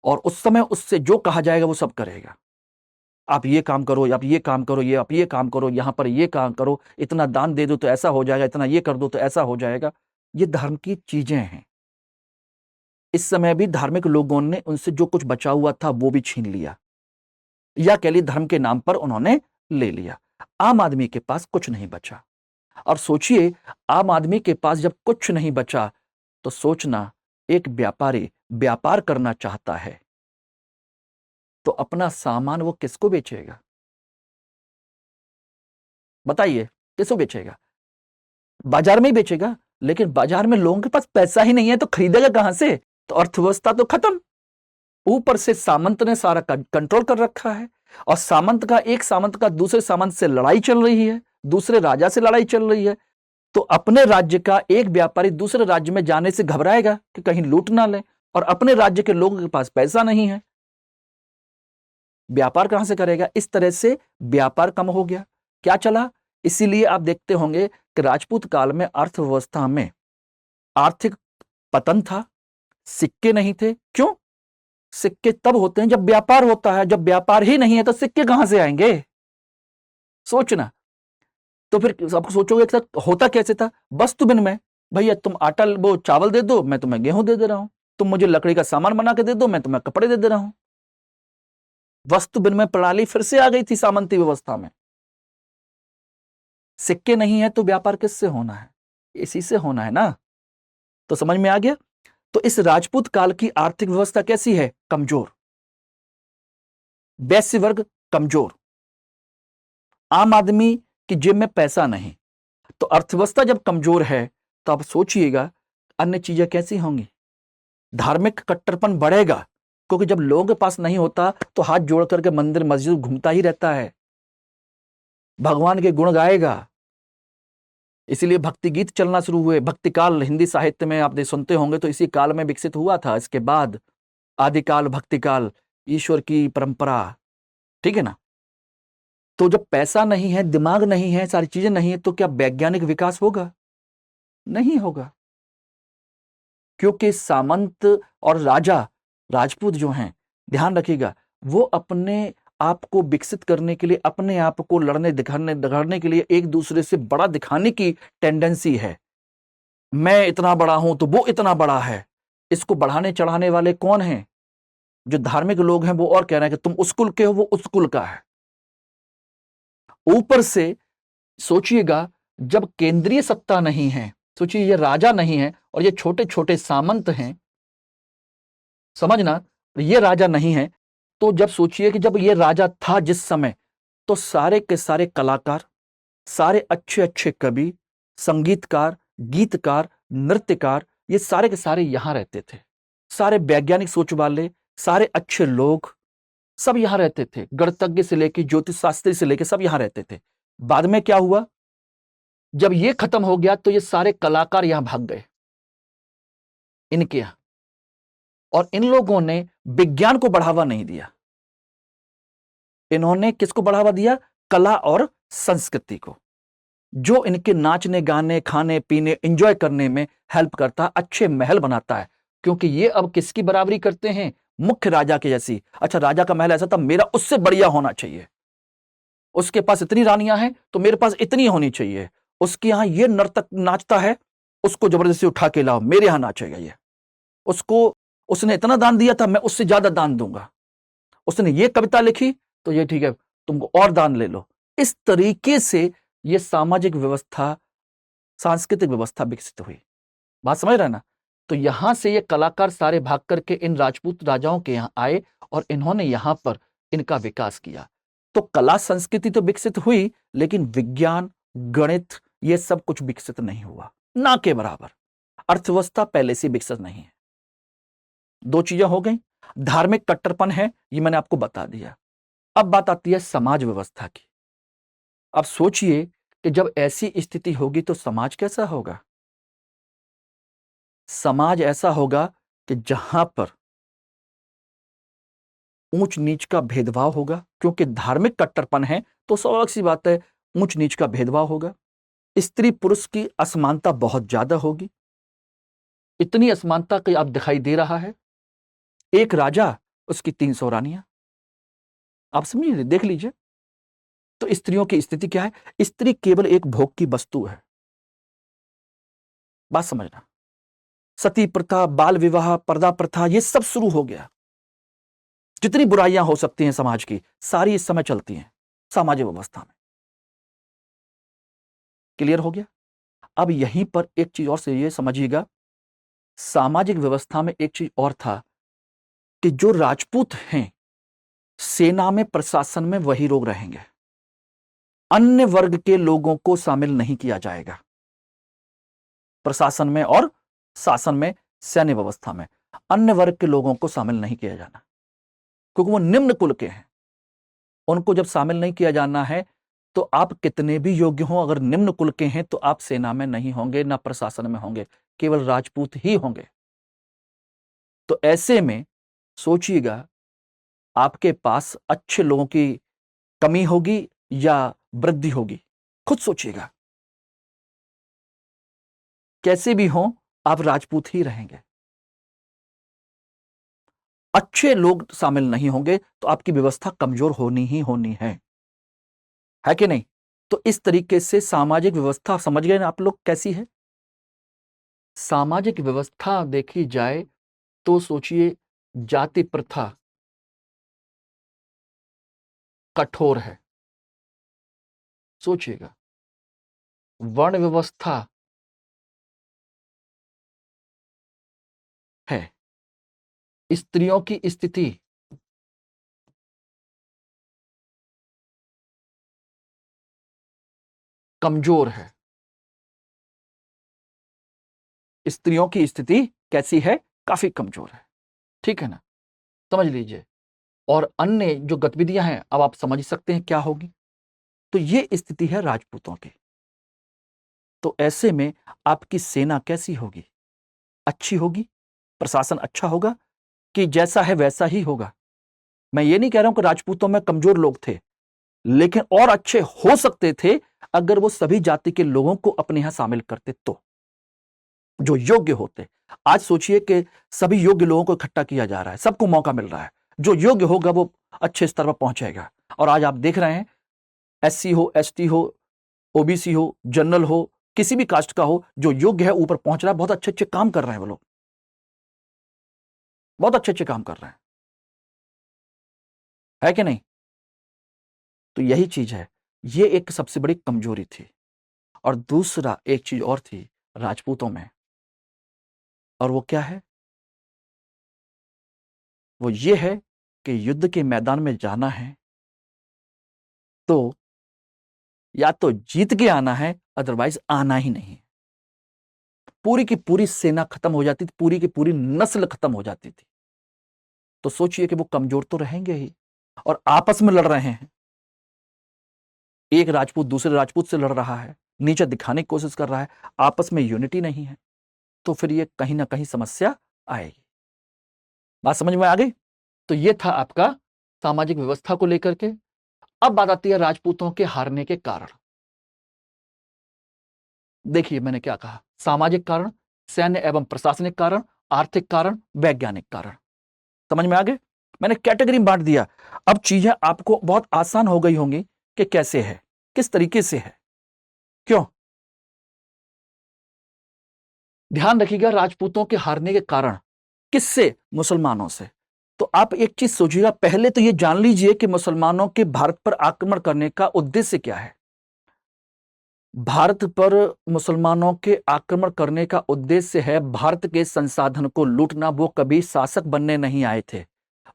और उस समय उससे जो कहा जाएगा वो सब करेगा। आप ये काम करो, आप ये काम करो, ये आप ये काम करो, यहां पर ये काम करो, इतना दान दे दो तो ऐसा हो जाएगा, इतना ये कर दो तो ऐसा हो जाएगा। ये धर्म की चीजें हैं। इस समय भी धार्मिक लोगों ने उनसे जो कुछ बचा हुआ था वो भी छीन लिया, या कह लिए धर्म के नाम पर उन्होंने ले लिया। आम आदमी के पास कुछ नहीं बचा। और सोचिए, आम आदमी के पास जब कुछ नहीं बचा तो सोचना, एक व्यापारी व्यापार करना चाहता है तो अपना सामान वो किसको बेचेगा? बताइए, किसको बेचेगा? बाजार में ही बेचेगा। लेकिन बाजार में लोगों के पास पैसा ही नहीं है तो खरीदेगा कहां से? तो अर्थव्यवस्था तो खत्म। ऊपर से सामंत ने सारा कंट्रोल कर रखा है, और सामंत का दूसरे सामंत से लड़ाई चल रही है, दूसरे राजा से लड़ाई चल रही है। तो अपने राज्य का एक व्यापारी दूसरे राज्य में जाने से घबराएगा कि कहीं लूट ना ले, और अपने राज्य के लोगों के पास पैसा नहीं है, व्यापार कहां से करेगा? इस तरह से व्यापार कम हो गया। क्या चला? इसीलिए आप देखते होंगे कि राजपूत काल में अर्थव्यवस्था में आर्थिक पतन था, सिक्के नहीं थे। क्यों? सिक्के तब होते हैं जब व्यापार होता है, जब व्यापार ही नहीं है तो सिक्के कहां से आएंगे? सोचना। तो फिर आप सोचोगे कि होता कैसे था? वस्तु विनिमय। भैया तुम आटा वो चावल दे दो, मैं तुम्हें गेहूं दे रहा हूं। तुम मुझे लकड़ी का सामान बना के दे दो, मैं तुम्हें कपड़े दे रहा हूं। वस्तु विनिमय प्रणाली फिर से आ गई थी सामंती व्यवस्था में। सिक्के नहीं है तो व्यापार किससे होना है? इसी से होना है ना। तो समझ में आ गया। तो इस राजपूत काल की आर्थिक व्यवस्था कैसी है? कमजोर। वैश्य वर्ग कमजोर, आम आदमी की जेब में पैसा नहीं। तो अर्थव्यवस्था जब कमजोर है तो आप सोचिएगा अन्य चीजें कैसी होंगी। धार्मिक कट्टरपन बढ़ेगा, क्योंकि जब लोगों के पास नहीं होता तो हाथ जोड़ करके मंदिर मस्जिद घूमता ही रहता है, भगवान के गुण गाएगा। इसीलिए भक्ति गीत चलना शुरू हुए। भक्ति काल हिंदी साहित्य में आप सुनते होंगे तो इसी काल में विकसित हुआ था। इसके बाद आदिकाल, भक्ति काल, ईश्वर की परंपरा, ठीक है ना। तो जब पैसा नहीं है, दिमाग नहीं है, सारी चीजें नहीं है, तो क्या वैज्ञानिक विकास होगा? नहीं होगा। क्योंकि सामंत और राजा, राजपूत जो हैं, ध्यान रखिएगा, वो अपने आप को विकसित करने के लिए, अपने आप को लड़ने दिखाने के लिए एक दूसरे से बड़ा दिखाने की टेंडेंसी है। मैं इतना बड़ा हूं तो वो इतना बड़ा है। इसको बढ़ाने चढ़ाने वाले कौन हैं? जो धार्मिक लोग हैं वो और कह रहे हैं कि तुम उस कुल के हो, वो उस कुल का है। ऊपर से सोचिएगा, जब केंद्रीय सत्ता नहीं है, सोचिए ये राजा नहीं है और ये छोटे छोटे सामंत हैं, समझना, ये राजा नहीं है। तो जब सोचिए कि जब ये राजा था जिस समय, तो सारे के सारे कलाकार, सारे अच्छे अच्छे कवि, संगीतकार, गीतकार, नृत्यकार, ये सारे के सारे यहां रहते थे। सारे वैज्ञानिक सोच वाले, सारे अच्छे लोग सब यहां रहते थे। गणितज्ञ से लेके ज्योतिष शास्त्री से लेके सब यहां रहते थे। बाद में क्या हुआ, जब ये खत्म हो गया तो ये सारे कलाकार यहां भाग गए इनके यहां, और इन लोगों ने विज्ञान को बढ़ावा नहीं दिया। इन्होंने किसको बढ़ावा दिया? कला और संस्कृति को, जो इनके नाचने गाने खाने पीने एंजॉय करने में हेल्प करता है, अच्छे महल बनाता है। क्योंकि ये अब किसकी बराबरी करते हैं? मुख्य राजा के जैसी। अच्छा, राजा का महल ऐसा था, मेरा उससे बढ़िया होना चाहिए। उसके पास इतनी रानियां हैं तो मेरे पास इतनी होनी चाहिए। उसके यहां ये नर्तक नाचता है, उसको जबरदस्ती उठा के लाओ, मेरे यहां नाचेगा ये। उसको, उसने इतना दान दिया था, मैं उससे ज्यादा दान दूंगा। उसने ये कविता लिखी तो ये ठीक है, तुमको और दान ले लो। इस तरीके से ये सामाजिक व्यवस्था, सांस्कृतिक व्यवस्था विकसित हुई। बात समझ रहे हैं ना? तो यहां से ये कलाकार सारे भाग करके इन राजपूत राजाओं के यहां आए और इन्होंने यहां पर इनका विकास किया। तो कला संस्कृति तो विकसित हुई, लेकिन विज्ञान, गणित, ये सब कुछ विकसित नहीं हुआ, ना के बराबर। अर्थव्यवस्था पहले से विकसित नहीं है। दो चीजें हो गई। धार्मिक कट्टरपन है, ये मैंने आपको बता दिया। अब बात आती है समाज व्यवस्था की। अब सोचिए कि जब ऐसी स्थिति होगी तो समाज कैसा होगा? समाज ऐसा होगा कि जहां पर ऊंच नीच का भेदभाव होगा, क्योंकि धार्मिक कट्टरपन है तो स्वाभाविक सी बात है, ऊंच नीच का भेदभाव होगा। स्त्री पुरुष की असमानता बहुत ज्यादा होगी। इतनी असमानता कि अब दिखाई दे रहा है, एक राजा, उसकी 300 रानियां। आप समझिए, देख लीजिए। तो स्त्रियों की स्थिति क्या है? स्त्री केवल एक भोग की वस्तु है। बात समझना। सती प्रथा, बाल विवाह, पर्दा प्रथा, ये सब शुरू हो गया। जितनी बुराइयां हो सकती हैं समाज की, सारी इस समय चलती हैं सामाजिक व्यवस्था में। क्लियर हो गया? अब यहीं पर एक चीज और से ये समझिएगा, सामाजिक व्यवस्था में एक चीज और था कि जो राजपूत हैं, सेना में, प्रशासन में वही लोग रहेंगे। अन्य वर्ग के लोगों को शामिल नहीं किया जाएगा प्रशासन में और शासन में, सैन्य व्यवस्था में। अन्य वर्ग के लोगों को शामिल नहीं किया जाना, क्योंकि वो निम्न कुल के हैं। उनको जब शामिल नहीं किया जाना है तो आप कितने भी योग्य हों, अगर निम्न कुल के हैं तो आप सेना में नहीं होंगे, ना प्रशासन में होंगे, केवल राजपूत ही होंगे। तो ऐसे में सोचिएगा, आपके पास अच्छे लोगों की कमी होगी या वृद्धि होगी? खुद सोचिएगा। कैसे भी हो, आप राजपूत ही रहेंगे। अच्छे लोग शामिल नहीं होंगे तो आपकी व्यवस्था कमजोर होनी ही होनी है कि नहीं? तो इस तरीके से सामाजिक व्यवस्था, समझ गए ना आप लोग कैसी है? सामाजिक व्यवस्था देखी जाए तो सोचिए, जाति प्रथा कठोर है, सोचिएगा। वर्ण व्यवस्था है। स्त्रियों की स्थिति कमजोर है। स्त्रियों की स्थिति कैसी है? काफी कमजोर है। ठीक है ना, समझ लीजिए। और अन्य जो गतिविधियां हैं, अब आप समझ सकते हैं क्या होगी। तो ये स्थिति है राजपूतों की। तो ऐसे में आपकी सेना कैसी होगी? अच्छी होगी? प्रशासन अच्छा होगा कि जैसा है वैसा ही होगा? मैं ये नहीं कह रहा हूं कि राजपूतों में कमजोर लोग थे, लेकिन और अच्छे हो सकते थे अगर वो सभी जाति के लोगों को अपने यहां शामिल करते तो, जो योग्य होते। आज सोचिए कि सभी योग्य लोगों को इकट्ठा किया जा रहा है, सबको मौका मिल रहा है। जो योग्य होगा वो अच्छे स्तर पर पहुंचेगा। और आज आप देख रहे हैं, एससी हो, एसटी हो, ओबीसी हो, जनरल हो, किसी भी कास्ट का हो, जो योग्य है ऊपर पहुंच रहा है। बहुत अच्छे अच्छे काम कर रहे हैं वो लोग, बहुत अच्छे अच्छे काम कर रहे हैं, है कि नहीं? तो यही चीज है, ये एक सबसे बड़ी कमजोरी थी। और दूसरा एक चीज और थी राजपूतों में, और वो क्या है? वो ये है कि युद्ध के मैदान में जाना है तो या तो जीत के आना है, अदरवाइज आना ही नहीं। पूरी की पूरी सेना खत्म हो जाती थी, पूरी की पूरी नस्ल खत्म हो जाती थी। तो सोचिए कि वो कमजोर तो रहेंगे ही, और आपस में लड़ रहे हैं। एक राजपूत दूसरे राजपूत से लड़ रहा है, नीचे दिखाने की कोशिश कर रहा है, आपस में यूनिटी नहीं है। तो फिर ये कहीं ना कहीं समस्या आएगी। बात समझ में आ गई? तो ये था आपका सामाजिक व्यवस्था को लेकर के। अब बात आती है राजपूतों के हारने के कारण। देखिए मैंने क्या कहा, सामाजिक कारण, सैन्य एवं प्रशासनिक कारण, आर्थिक कारण, वैज्ञानिक कारण। समझ में आ गए? मैंने कैटेगरी में बांट दिया। अब चीजें आपको बहुत आसान हो गई होंगी कि कैसे है, किस तरीके से है, क्यों। ध्यान रखिएगा, राजपूतों के हारने के कारण किससे? मुसलमानों से। तो आप एक चीज सोचिएगा, पहले तो ये जान लीजिए कि मुसलमानों के भारत पर आक्रमण करने का उद्देश्य क्या है। भारत पर मुसलमानों के आक्रमण करने का उद्देश्य है भारत के संसाधन को लूटना। वो कभी शासक बनने नहीं आए थे।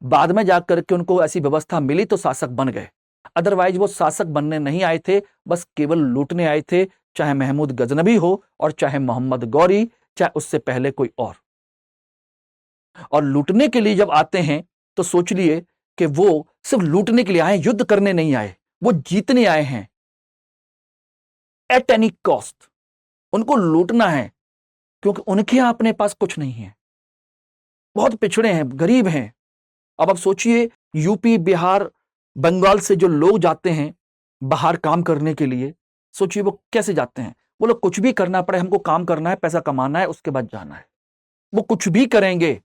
बाद में जाकर के उनको ऐसी व्यवस्था मिली तो शासक बन गए, अदरवाइज वो शासक बनने नहीं आए थे, बस केवल लूटने आए थे। चाहे महमूद गजनबी हो और चाहे मोहम्मद गौरी, चाहे उससे पहले कोई और लूटने के लिए जब आते हैं तो सोच लिए कि वो सिर्फ लूटने के लिए आए, युद्ध करने नहीं आए, वो जीतने आए हैं एट एनी कॉस्ट। उनको लूटना है, क्योंकि उनके यहां अपने पास कुछ नहीं है, बहुत पिछड़े हैं, गरीब हैं। अब आप सोचिए, यूपी, बिहार, बंगाल से जो लोग जाते हैं बाहर काम करने के लिए, सोचिए वो कैसे जाते हैं। वो लोग कुछ भी करना पड़े, हमको काम करना है, पैसा कमाना है, उसके बाद जाना है। वो कुछ भी करेंगे,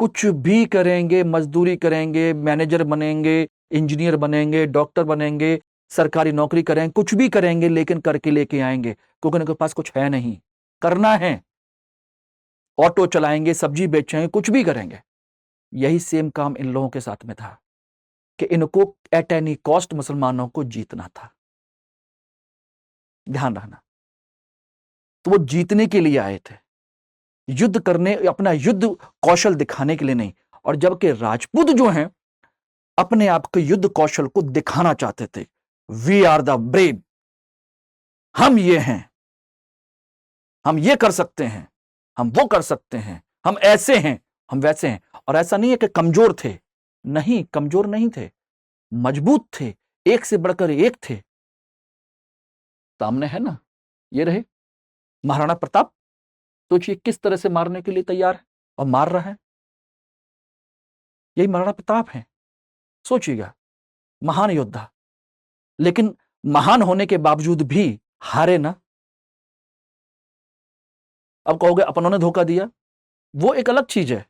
कुछ भी करेंगे, मजदूरी करेंगे, मैनेजर बनेंगे, इंजीनियर बनेंगे, डॉक्टर बनेंगे, सरकारी नौकरी करेंगे, कुछ भी करेंगे, लेकिन करके लेके आएंगे, क्योंकि उनके पास कुछ है नहीं, करना है। ऑटो चलाएंगे, सब्जी बेचेंगे, कुछ भी करेंगे। यही सेम काम इन लोगों के साथ में था कि इनको एट एनी कॉस्ट मुसलमानों को जीतना था। ध्यान रखना, तो वो जीतने के लिए आए थे, युद्ध करने, अपना युद्ध कौशल दिखाने के लिए नहीं। और जबकि राजपूत जो हैं अपने आप के युद्ध कौशल को दिखाना चाहते थे। वी आर द ब्रेव, हम ये हैं, हम ये कर सकते हैं, हम वो कर सकते हैं, हम ऐसे हैं, हम वैसे हैं। और ऐसा नहीं है कि कमजोर थे, नहीं, कमजोर नहीं थे, मजबूत थे, एक से बढ़कर एक थे। सामने है ना, ये रहे महाराणा प्रताप। सोचिए किस तरह से मारने के लिए तैयार है और मार रहा है। यही महाराणा प्रताप है। सोचिएगा, महान योद्धा, लेकिन महान होने के बावजूद भी हारे ना। अब कहोगे अपनों ने धोखा दिया, वो एक अलग चीज है।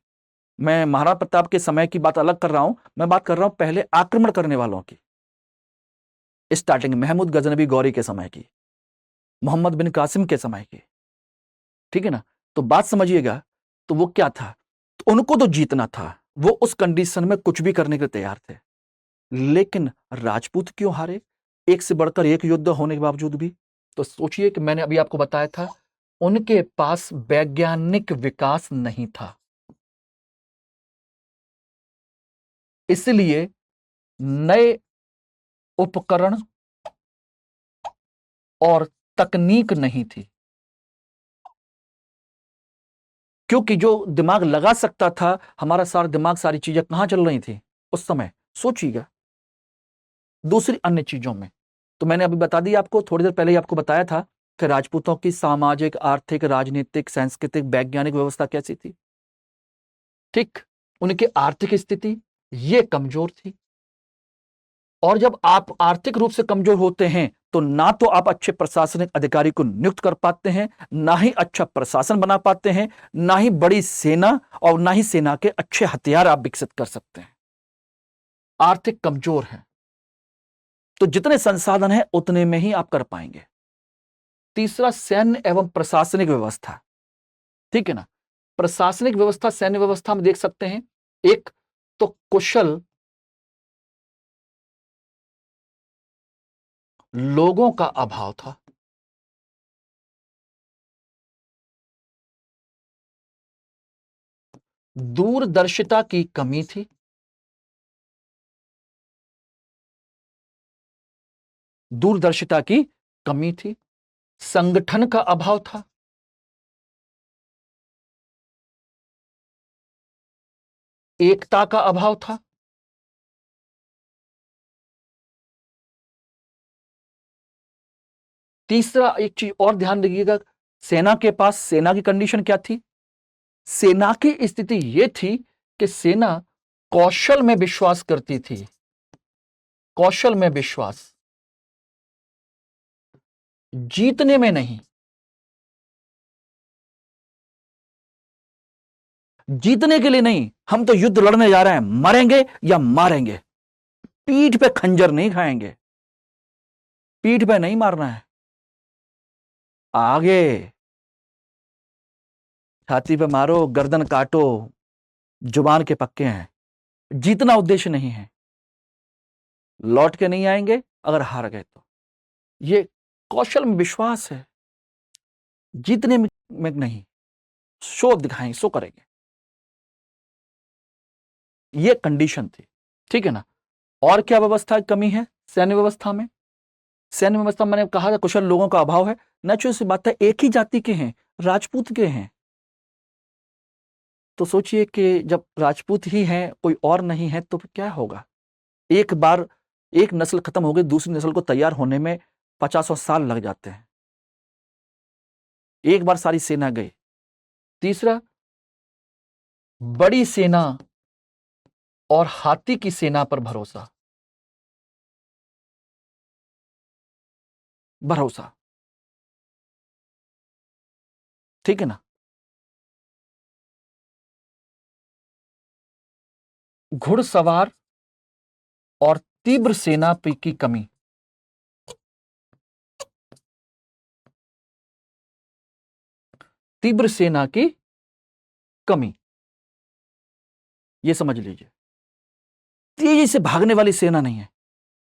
मैं महाराणा प्रताप के समय की बात अलग कर रहा हूं, मैं बात कर रहा हूं पहले आक्रमण करने वालों की, स्टार्टिंग महमूद गजनबी गौरी के समय की, मोहम्मद बिन कासिम के समय की। ठीक है ना, तो बात समझिएगा। तो वो क्या था, तो उनको तो जीतना था, वो उस कंडीशन में कुछ भी करने के लिए तैयार थे। लेकिन राजपूत क्यों हारे, एक से बढ़कर एक युद्ध होने के बावजूद भी? तो सोचिए कि मैंने अभी आपको बताया था, उनके पास वैज्ञानिक विकास नहीं था, इसलिए नए उपकरण, और तकनीक नहीं थी, क्योंकि जो दिमाग लगा सकता था, हमारा सारा दिमाग, सारी चीजें कहां चल रही थी उस समय, सोचिएगा, दूसरी अन्य चीजों में। तो मैंने अभी बता दी आपको, थोड़ी देर पहले ही आपको बताया था कि राजपूतों की सामाजिक, आर्थिक, राजनीतिक, सांस्कृतिक, वैज्ञानिक व्यवस्था कैसी थी। ठीक, उनकी आर्थिक स्थिति ये कमजोर थी, और जब आप आर्थिक रूप से कमजोर होते हैं तो ना तो आप अच्छे प्रशासनिक अधिकारी को नियुक्त कर पाते हैं, ना ही अच्छा प्रशासन बना पाते हैं, ना ही बड़ी सेना, और ना ही सेना के अच्छे हथियार आप विकसित कर सकते हैं। आर्थिक कमजोर है, तो जितने संसाधन हैं उतने में ही आप कर पाएंगे। तीसरा, सैन्य एवं प्रशासनिक व्यवस्था। ठीक है ना, प्रशासनिक व्यवस्था, सैन्य व्यवस्था में देख सकते हैं, एक तो कुशल लोगों का अभाव था, दूरदर्शिता की कमी थी, दूरदर्शिता की कमी थी, संगठन का अभाव था, एकता का अभाव था, तीसरा एक चीज और ध्यान रखिएगा, सेना के पास, सेना की कंडीशन क्या थी, सेना की स्थिति यह थी कि सेना कौशल में विश्वास करती थी, कौशल में विश्वास, जीतने में नहीं। जीतने के लिए नहीं, हम तो युद्ध लड़ने जा रहे हैं, मरेंगे या मारेंगे, पीठ पे खंजर नहीं खाएंगे, पीठ पे नहीं मारना है, आगे छाती पे मारो, गर्दन काटो, जुबान के पक्के हैं, जीतना उद्देश्य नहीं है, लौट के नहीं आएंगे अगर हार गए तो। ये कौशल में विश्वास है, जीतने में नहीं, शो दिखाएंगे, शो करेंगे, ये कंडीशन थी। ठीक है ना, और क्या व्यवस्था की कमी है सैन्य व्यवस्था में, सैन्य व्यवस्था मैंने कहा था कुशल लोगों का अभाव है, नेचुरल सी बात है, एक ही जाति के हैं, राजपूत के हैं, तो सोचिए कि जब राजपूत ही हैं, कोई और नहीं है, तो फिर क्या होगा। एक बार एक नस्ल खत्म हो गई, दूसरी नस्ल को तैयार होने में 50 साल लग जाते हैं, एक बार सारी सेना गई। तीसरा, बड़ी सेना और हाथी की सेना पर भरोसा, भरोसा, ठीक है ना, घुड़सवार और तीव्र सेना की कमी, तीव्र सेना की कमी, यह समझ लीजिए, तेजी से भागने वाली सेना नहीं है।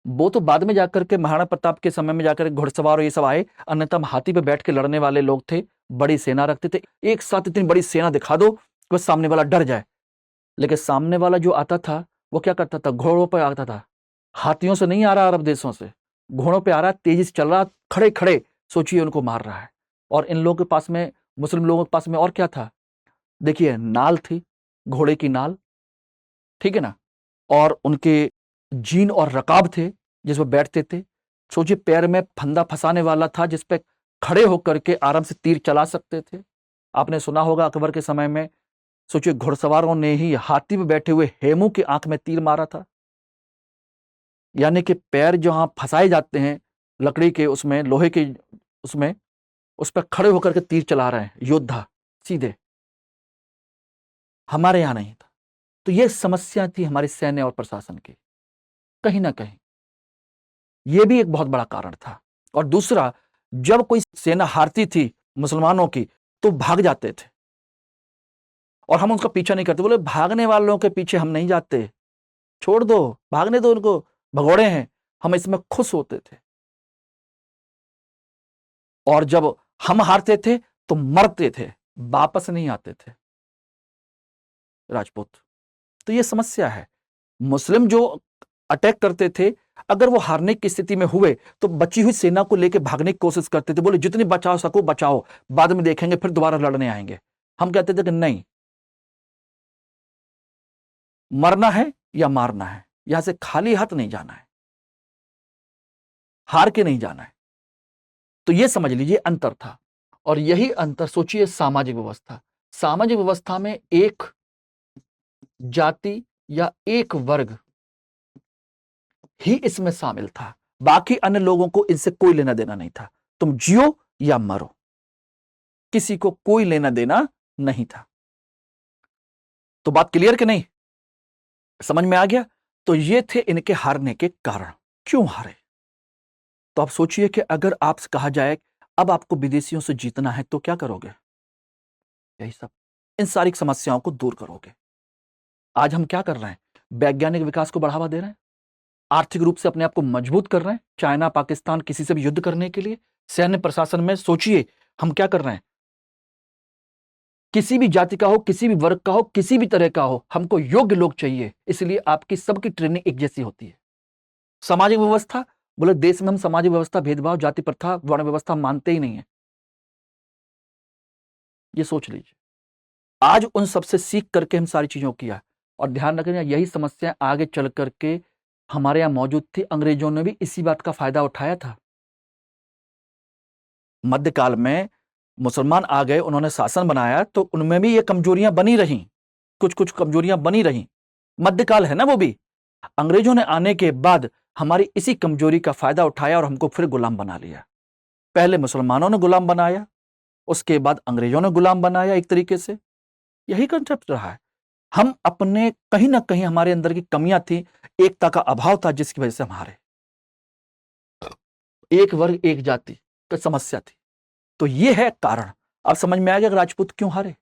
वो तो बाद में जाकर के महाराणा प्रताप के समय में जाकर घुड़सवार और ये सब आए, अन्यथा हम हाथी पे बैठ के लड़ने वाले लोग थे, बड़ी सेना रखते थे, एक साथ इतनी बड़ी सेना दिखा दो कि सामने वाला डर जाए। लेकिन सामने वाला जो आता था वो क्या करता था, घोड़ों पर आता था, हाथियों से नहीं आ रहा, अरब देशों से, घोड़ों पे आ रहा, तेजी से चल रहा, खड़े खड़े सोचिए उनको मार रहा है। और इन लोगों के पास में, मुस्लिम लोगों के पास में और क्या था, देखिए नाल थी, घोड़े की नाल, ठीक है ना, और उनके जीन और रकाब थे जिसमें बैठते थे, सोचिए पैर में फंदा फंसाने वाला था जिसपे खड़े होकर के आराम से तीर चला सकते थे। आपने सुना होगा अकबर के समय में, सोचिए घुड़सवारों ने ही हाथी पे बैठे हुए हेमू की आंख में तीर मारा था, यानी कि पैर जहां फंसाए जाते हैं लकड़ी के, उसमें लोहे के, उसमें उस पर खड़े होकर के तीर चला रहे हैं योद्धा सीधे, हमारे यहां नहीं था। तो यह समस्या थी हमारे सैन्य और प्रशासन की, कहीं ना कहीं यह भी एक बहुत बड़ा कारण था। और दूसरा, जब कोई सेना हारती थी मुसलमानों की तो भाग जाते थे, और हम उनका पीछा नहीं करते, बोले भागने वालों के पीछे हम नहीं जाते, छोड़ दो, भागने दो उनको, भगोड़े हैं, हम इसमें खुश होते थे। और जब हम हारते थे तो मरते थे, वापस नहीं आते थे राजपूत। तो यह समस्या है, मुस्लिम जो अटैक करते थे अगर वो हारने की स्थिति में हुए तो बची हुई सेना को लेकर भागने की कोशिश करते थे, बोले जितनी बचा सको बचाओ, बाद में देखेंगे, फिर दोबारा लड़ने आएंगे। हम कहते थे कि नहीं, मरना है या मारना है, यहां से खाली हाथ नहीं जाना है, हार के नहीं जाना है। तो ये समझ लीजिए अंतर था। और यही अंतर सोचिए सामाजिक व्यवस्था, सामाजिक व्यवस्था में एक जाति या एक वर्ग ही इसमें शामिल था, बाकी अन्य लोगों को इनसे कोई लेना देना नहीं था। तुम जियो या मरो, किसी को कोई लेना देना नहीं था। तो बात क्लियर कि नहीं, समझ में आ गया? तो ये थे इनके हारने के कारण। क्यों हारे? तो आप सोचिए कि अगर आपसे कहा जाए अब आपको विदेशियों से जीतना है तो क्या करोगे? यही सब, इन सारी समस्याओं को दूर करोगे। आज हम क्या कर रहे हैं? वैज्ञानिक विकास को बढ़ावा दे रहे हैं, आर्थिक रूप से अपने आप को मजबूत कर रहे हैं, चाइना पाकिस्तान किसी से भी युद्ध करने के लिए। सैन्य प्रशासन में सोचिए हम क्या कर रहे हैं, किसी भी जाति का हो, किसी भी वर्ग का हो, किसी भी तरह का हो, हमको योग्य लोग चाहिए, इसलिए आपकी सबकी ट्रेनिंग एक जैसी होती है। सामाजिक व्यवस्था, बोले देश में हम सामाजिक व्यवस्था, भेदभाव, जाति प्रथा, वर्ण व्यवस्था मानते ही नहीं है। ये सोच लीजिए, आज उन सबसे सीख करके हम सारी चीजों को किया। और ध्यान रखना, यही समस्या आगे चल करके हमारे यहां मौजूद थी, अंग्रेजों ने भी इसी बात का फायदा उठाया था। मध्यकाल में मुसलमान आ गए, उन्होंने शासन बनाया, तो उनमें भी ये कमजोरियां बनी रही, कुछ कुछ कमजोरियां बनी रही। मध्यकाल है ना वो भी। अंग्रेजों ने आने के बाद हमारी इसी कमजोरी का फायदा उठाया और हमको फिर गुलाम बना लिया। पहले मुसलमानों ने गुलाम बनाया, उसके बाद अंग्रेजों ने गुलाम बनाया। एक तरीके से यही कंसेप्ट रहा है। हम अपने कहीं ना कहीं हमारे अंदर की कमियां थी, एकता का अभाव था, जिसकी वजह से हमारे एक वर्ग एक जाति की समस्या थी। तो ये है कारण। अब समझ में आ गया राजपूत क्यों हारे।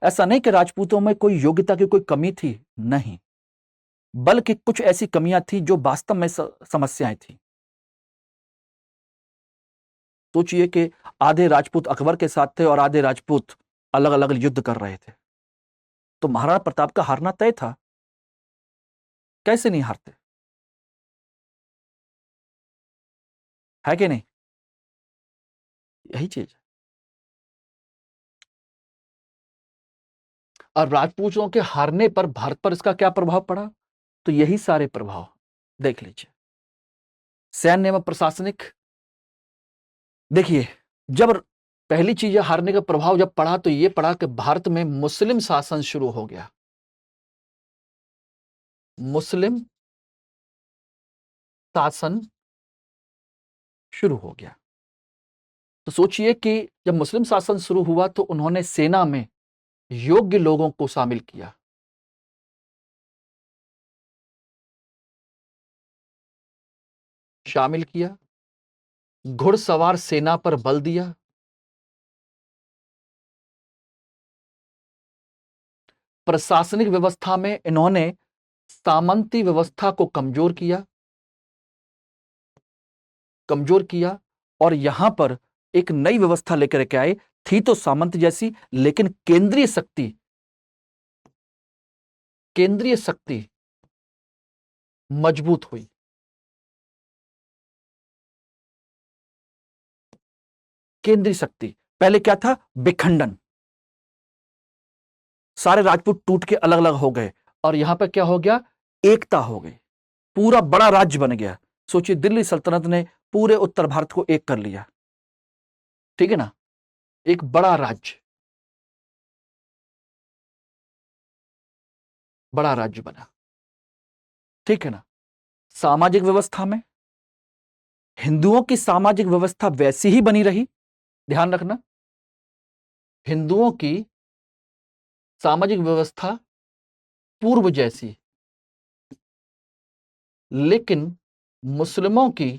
ऐसा नहीं कि राजपूतों में कोई योग्यता की कोई कमी थी, नहीं, बल्कि कुछ ऐसी कमियां थी जो वास्तव में समस्याएं थी। सोचिए कि आधे राजपूत अकबर के साथ थे और आधे राजपूत अलग अलग युद्ध कर रहे थे, तो महाराणा प्रताप का हारना तय था। कैसे नहीं हारते, है कि नहीं? यही चीज है। और राजपूतों के हारने पर भारत पर इसका क्या प्रभाव पड़ा? तो यही सारे प्रभाव देख लीजिए। सैन्य एवं प्रशासनिक, देखिए, जब पहली चीज हारने का प्रभाव जब पड़ा तो यह पड़ा कि भारत में मुस्लिम शासन शुरू हो गया। मुस्लिम शासन शुरू हो गया। तो सोचिए कि जब मुस्लिम शासन शुरू हुआ तो उन्होंने सेना में योग्य लोगों को शामिल किया। घुड़सवार सेना पर बल दिया, प्रशासनिक व्यवस्था में इन्होंने सामंती व्यवस्था को कमजोर किया और यहां पर एक नई व्यवस्था लेकर के आए। थी तो सामंत जैसी, लेकिन केंद्रीय शक्ति मजबूत हुई। केंद्रीय शक्ति, पहले क्या था? विखंडन, सारे राजपूत टूट के अलग अलग हो गए और यहां पर क्या हो गया? एकता हो गई, पूरा बड़ा राज्य बन गया। सोचिए दिल्ली सल्तनत ने पूरे उत्तर भारत को एक कर लिया, ठीक है ना? एक बड़ा राज्य बना, ठीक है ना? सामाजिक व्यवस्था में हिंदुओं की सामाजिक व्यवस्था वैसी ही बनी रही। ध्यान रखना, हिंदुओं की सामाजिक व्यवस्था पूर्व जैसी, लेकिन मुस्लिमों की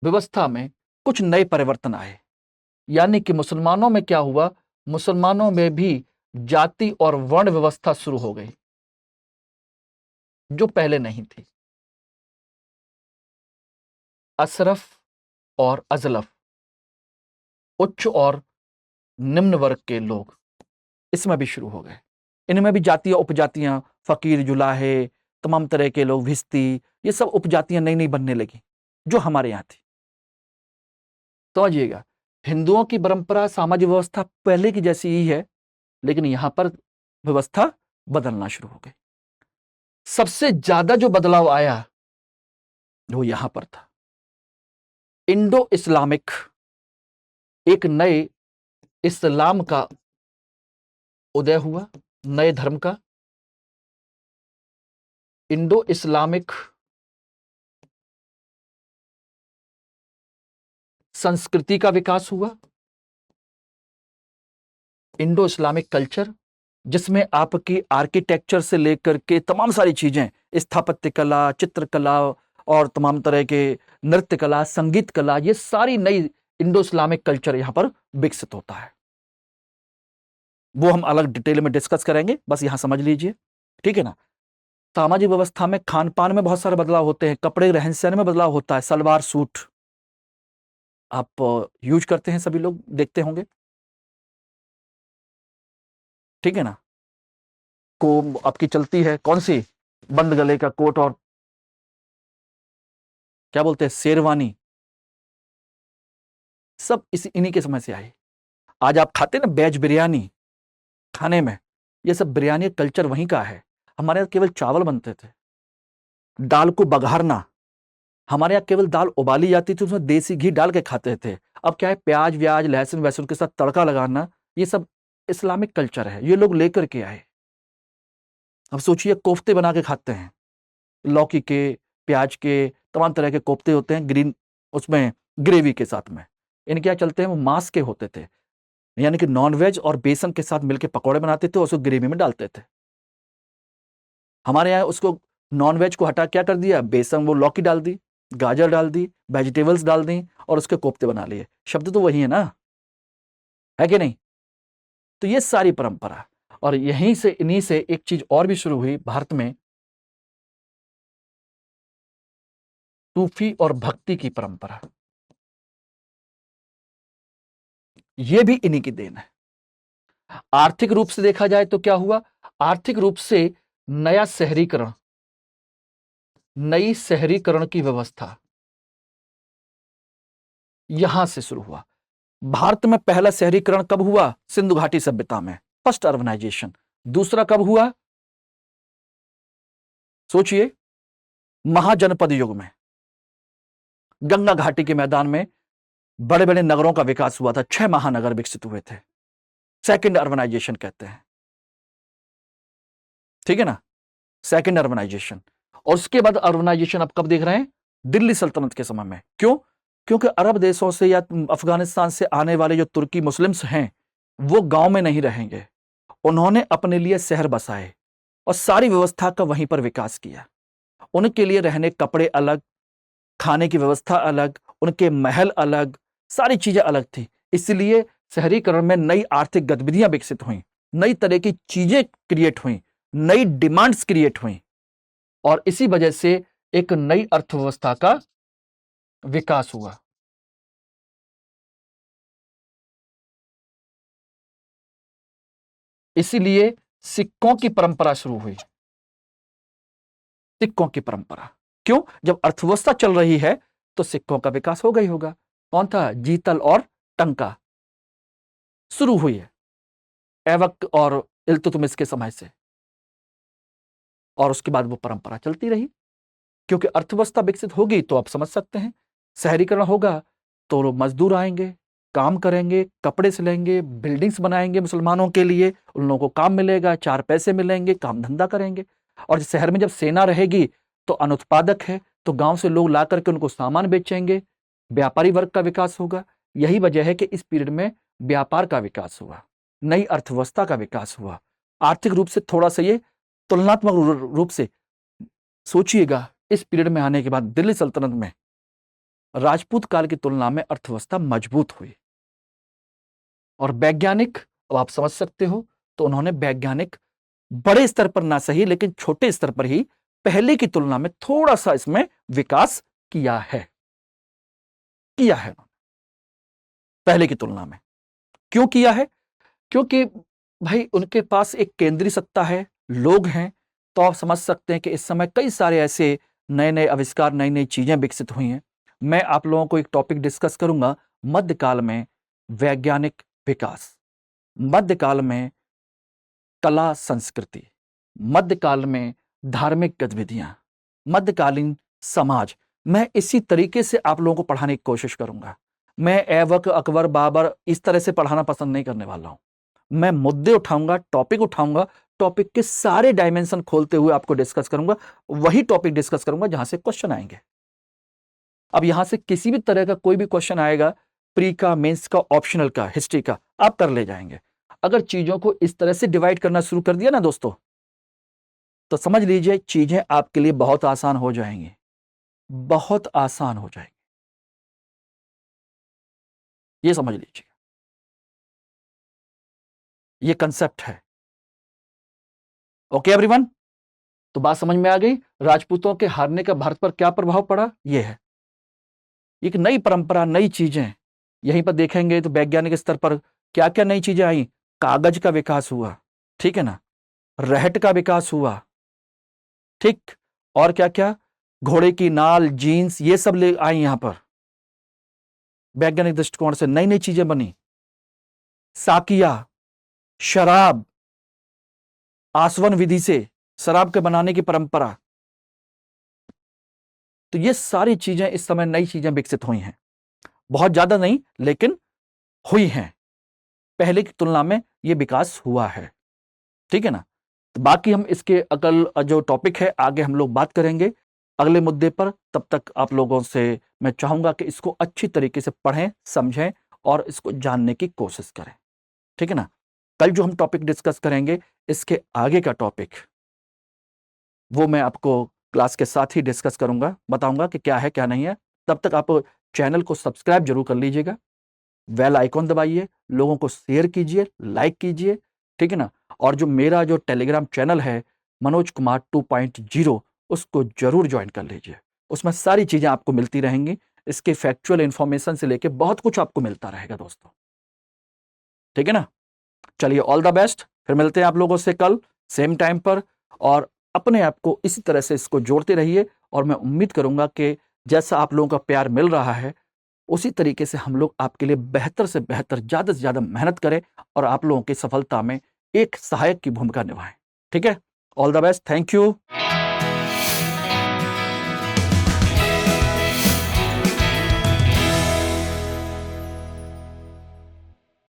व्यवस्था में कुछ नए परिवर्तन आए। यानी कि मुसलमानों में क्या हुआ? मुसलमानों में भी जाति और वर्ण व्यवस्था शुरू हो गई, जो पहले नहीं थी। अशरफ और अजलफ, उच्च और निम्न वर्ग के लोग इसमें भी शुरू हो गए। इनमें भी जातियां उपजातियां, फकीर जुलाहे, तमाम तरह के लोग, भिस्ती, ये सब उपजातियां नई नई बनने लगी जो हमारे यहां थी। समझिएगा, हिंदुओं की परंपरा सामाजिक व्यवस्था पहले की जैसी ही है, लेकिन यहां पर व्यवस्था बदलना शुरू हो गई। सबसे ज्यादा जो बदलाव आया वो यहां पर था। इंडो इस्लामिक, एक नए इस्लाम का उदय हुआ, नए धर्म का। इंडो इस्लामिक संस्कृति का विकास हुआ, इंडो इस्लामिक कल्चर, जिसमें आपकी आर्किटेक्चर से लेकर के तमाम सारी चीजें, स्थापत्य कला, चित्रकला और तमाम तरह के नृत्य कला, संगीत कला, ये सारी नई इंडो इस्लामिक कल्चर यहां पर विकसित होता है। वो हम अलग डिटेल में डिस्कस करेंगे, बस यहां समझ लीजिए, ठीक है ना। सामाजिक व्यवस्था में खान पान में बहुत सारे बदलाव होते हैं, कपड़े रहन सहन में बदलाव होता है। सलवार सूट आप यूज करते हैं, सभी लोग देखते होंगे, ठीक है ना। को आपकी चलती है कौन सी, बंद गले का कोट और क्या बोलते हैं, शेरवानी, सब इन्हीं के समय से आई। आज आप खाते ना वेज बिरयानी खाने में, ये सब बिरयानी कल्चर वहीं का है। हमारे यहाँ केवल चावल बनते थे, दाल को बघारना, हमारे यहाँ केवल दाल उबाली जाती थी, उसमें देसी घी डाल के खाते थे। अब क्या है, प्याज व्याज लहसुन वहसुन के साथ तड़का लगाना, ये सब इस्लामिक कल्चर है, ये लोग लेकर के आए। अब सोचिए कोफ्ते बना के खाते हैं, लौकी के, प्याज के, तमाम तरह के कोफ्ते होते हैं ग्रीन, उसमें ग्रेवी के साथ में। इनके क्या चलते हैं, वो मांस के होते थे, यानी कि नॉनवेज और बेसन के साथ मिलकर पकौड़े बनाते थे और उसको ग्रेवी में डालते थे। हमारे यहाँ उसको नॉनवेज को हटा क्या कर दिया, बेसन, वो लौकी डाल दी, गाजर डाल दी, वेजिटेबल्स डाल दी और उसके कोफ्ते बना लिए। शब्द तो वही है ना, है कि नहीं। तो ये सारी परंपरा, और यहीं से इन्हीं से एक चीज और भी शुरू हुई भारत में, सूफी और भक्ति की परंपरा। ये भी इन्हीं की देन है। आर्थिक रूप से देखा जाए तो क्या हुआ, आर्थिक रूप से नया शहरीकरण, नई शहरीकरण की व्यवस्था यहां से शुरू हुआ। भारत में पहला शहरीकरण कब हुआ, सिंधु घाटी सभ्यता में, फर्स्ट अर्बनाइजेशन। दूसरा कब हुआ, सोचिए, महाजनपद युग में, गंगा घाटी के मैदान में बड़े बड़े नगरों का विकास हुआ था, 6 महानगर विकसित हुए थे, सेकंड अर्बनाइजेशन कहते हैं, ठीक है ना, सेकंड अर्बनाइजेशन। और उसके बाद अर्बनाइजेशन आप कब देख रहे हैं, दिल्ली सल्तनत के समय में। क्यों, क्योंकि अरब देशों से या अफगानिस्तान से आने वाले जो तुर्की मुस्लिम्स हैं, वो गांव में नहीं रहेंगे, उन्होंने अपने लिए शहर बसाए और सारी व्यवस्था का वहीं पर विकास किया। उनके लिए रहने कपड़े अलग, खाने की व्यवस्था अलग, उनके महल अलग, सारी चीजें अलग थी। इसलिए शहरीकरण में नई आर्थिक गतिविधियां विकसित हुई, नई तरह की चीजें क्रिएट हुई, नई डिमांड्स क्रिएट हुई, और इसी वजह से एक नई अर्थव्यवस्था का विकास हुआ। इसीलिए सिक्कों की परंपरा शुरू हुई, सिक्कों की परंपरा। क्यों, जब अर्थव्यवस्था चल रही है तो सिक्कों का विकास होगा ही होगा। कौन था, जीतल और टंका शुरू हुई है ऐबक और इल्तुतमिश के समय से, और उसके बाद वो परंपरा चलती रही। क्योंकि अर्थव्यवस्था विकसित होगी तो आप समझ सकते हैं, शहरीकरण होगा तो लोग मजदूर आएंगे, काम करेंगे, कपड़े सिलेंगे, बिल्डिंग्स बनाएंगे मुसलमानों के लिए, उन लोगों को काम मिलेगा, 4 पैसे मिलेंगे, काम धंधा करेंगे। और शहर में जब सेना रहेगी तो अनुत्पादक है, तो गांव से लोग ला करके उनको सामान बेचेंगे, व्यापारी वर्ग का विकास होगा। यही वजह है कि इस पीरियड में व्यापार का विकास हुआ, नई अर्थव्यवस्था का विकास हुआ। आर्थिक रूप से थोड़ा सा ये तुलनात्मक रूप से सोचिएगा, इस पीरियड में आने के बाद दिल्ली सल्तनत में राजपूत काल की तुलना में अर्थव्यवस्था मजबूत हुई। और वैज्ञानिक, अब आप समझ सकते हो, तो उन्होंने वैज्ञानिक बड़े स्तर पर ना सही लेकिन छोटे स्तर पर ही पहले की तुलना में थोड़ा सा इसमें विकास किया है, पहले की तुलना में। क्यों किया है, क्योंकि भाई उनके पास एक केंद्रीय सत्ता है, लोग हैं, तो आप समझ सकते हैं कि इस समय कई सारे ऐसे नए नए आविष्कार, नई नई चीजें विकसित हुई हैं। मैं आप लोगों को एक टॉपिक डिस्कस करूंगा, मध्यकाल में वैज्ञानिक विकास, मध्यकाल में कला संस्कृति, मध्यकाल में धार्मिक गतिविधियां, मध्यकालीन समाज। मैं इसी तरीके से आप लोगों को पढ़ाने की कोशिश करूंगा। मैं ऐबक, अकबर, बाबर इस तरह से पढ़ाना पसंद नहीं करने वाला हूं। मैं मुद्दे उठाऊंगा, टॉपिक उठाऊंगा, टॉपिक के सारे डायमेंशन खोलते हुए आपको डिस्कस करूंगा। वही टॉपिक डिस्कस करूंगा जहां से क्वेश्चन आएंगे। अब यहां से किसी भी तरह का कोई भी क्वेश्चन आएगा, प्री का, मेंस का, ऑप्शनल का, हिस्ट्री का, आप कर ले जाएंगे। अगर चीजों को इस तरह से डिवाइड करना शुरू कर दिया ना दोस्तों, तो समझ लीजिए चीजें आपके लिए बहुत आसान हो जाएंगी, बहुत आसान हो जाएंगी, ये समझ लीजिए। ये कंसेप्ट है। ओके एवरीवन, तो बात समझ में आ गई। राजपूतों के हारने का भारत पर क्या प्रभाव पड़ा, ये है एक नई परंपरा, नई चीजें। यहीं पर देखेंगे तो वैज्ञानिक स्तर पर क्या क्या नई चीजें आई। कागज का विकास हुआ, ठीक है ना, रहट का विकास हुआ, ठीक, और क्या क्या, घोड़े की नाल, जीन्स, ये सब ले आई यहां पर। वैज्ञानिक दृष्टिकोण से नई नई चीजें बनी। साकिया, शराब, आसवन विधि से शराब के बनाने की परंपरा। तो ये सारी चीजें इस समय नई चीजें विकसित हुई हैं। बहुत ज्यादा नहीं, लेकिन हुई हैं। पहले की तुलना में ये विकास हुआ है, ठीक है ना। तो बाकी हम इसके अकल जो टॉपिक है आगे हम लोग बात करेंगे अगले मुद्दे पर। तब तक आप लोगों से मैं चाहूंगा कि इसको अच्छी तरीके से पढ़ें, समझें और इसको जानने की कोशिश करें, ठीक है ना। कल जो हम टॉपिक डिस्कस करेंगे, इसके आगे का टॉपिक वो मैं आपको क्लास के साथ ही डिस्कस करूंगा, बताऊंगा कि क्या है क्या नहीं है। तब तक आप चैनल को सब्सक्राइब जरूर कर लीजिएगा, बेल आइकॉन दबाइए, लोगों को शेयर कीजिए, लाइक कीजिए, ठीक है ना। और जो मेरा जो टेलीग्राम चैनल है मनोज कुमार 2.0, उसको जरूर ज्वाइन कर लीजिए। उसमें सारी चीजें आपको मिलती रहेंगी, इसके फैक्चुअल इंफॉर्मेशन से लेके बहुत कुछ आपको मिलता रहेगा दोस्तों, ठीक है ना। चलिए, ऑल द बेस्ट। फिर मिलते हैं आप लोगों से कल सेम टाइम पर। और अपने आप को इसी तरह से इसको जोड़ते रहिए। और मैं उम्मीद करूंगा कि जैसा आप लोगों का प्यार मिल रहा है, उसी तरीके से हम लोग आपके लिए बेहतर से बेहतर, ज्यादा से ज्यादा मेहनत करें और आप लोगों की सफलता में एक सहायक की भूमिका निभाएं, ठीक है। All the best, thank you.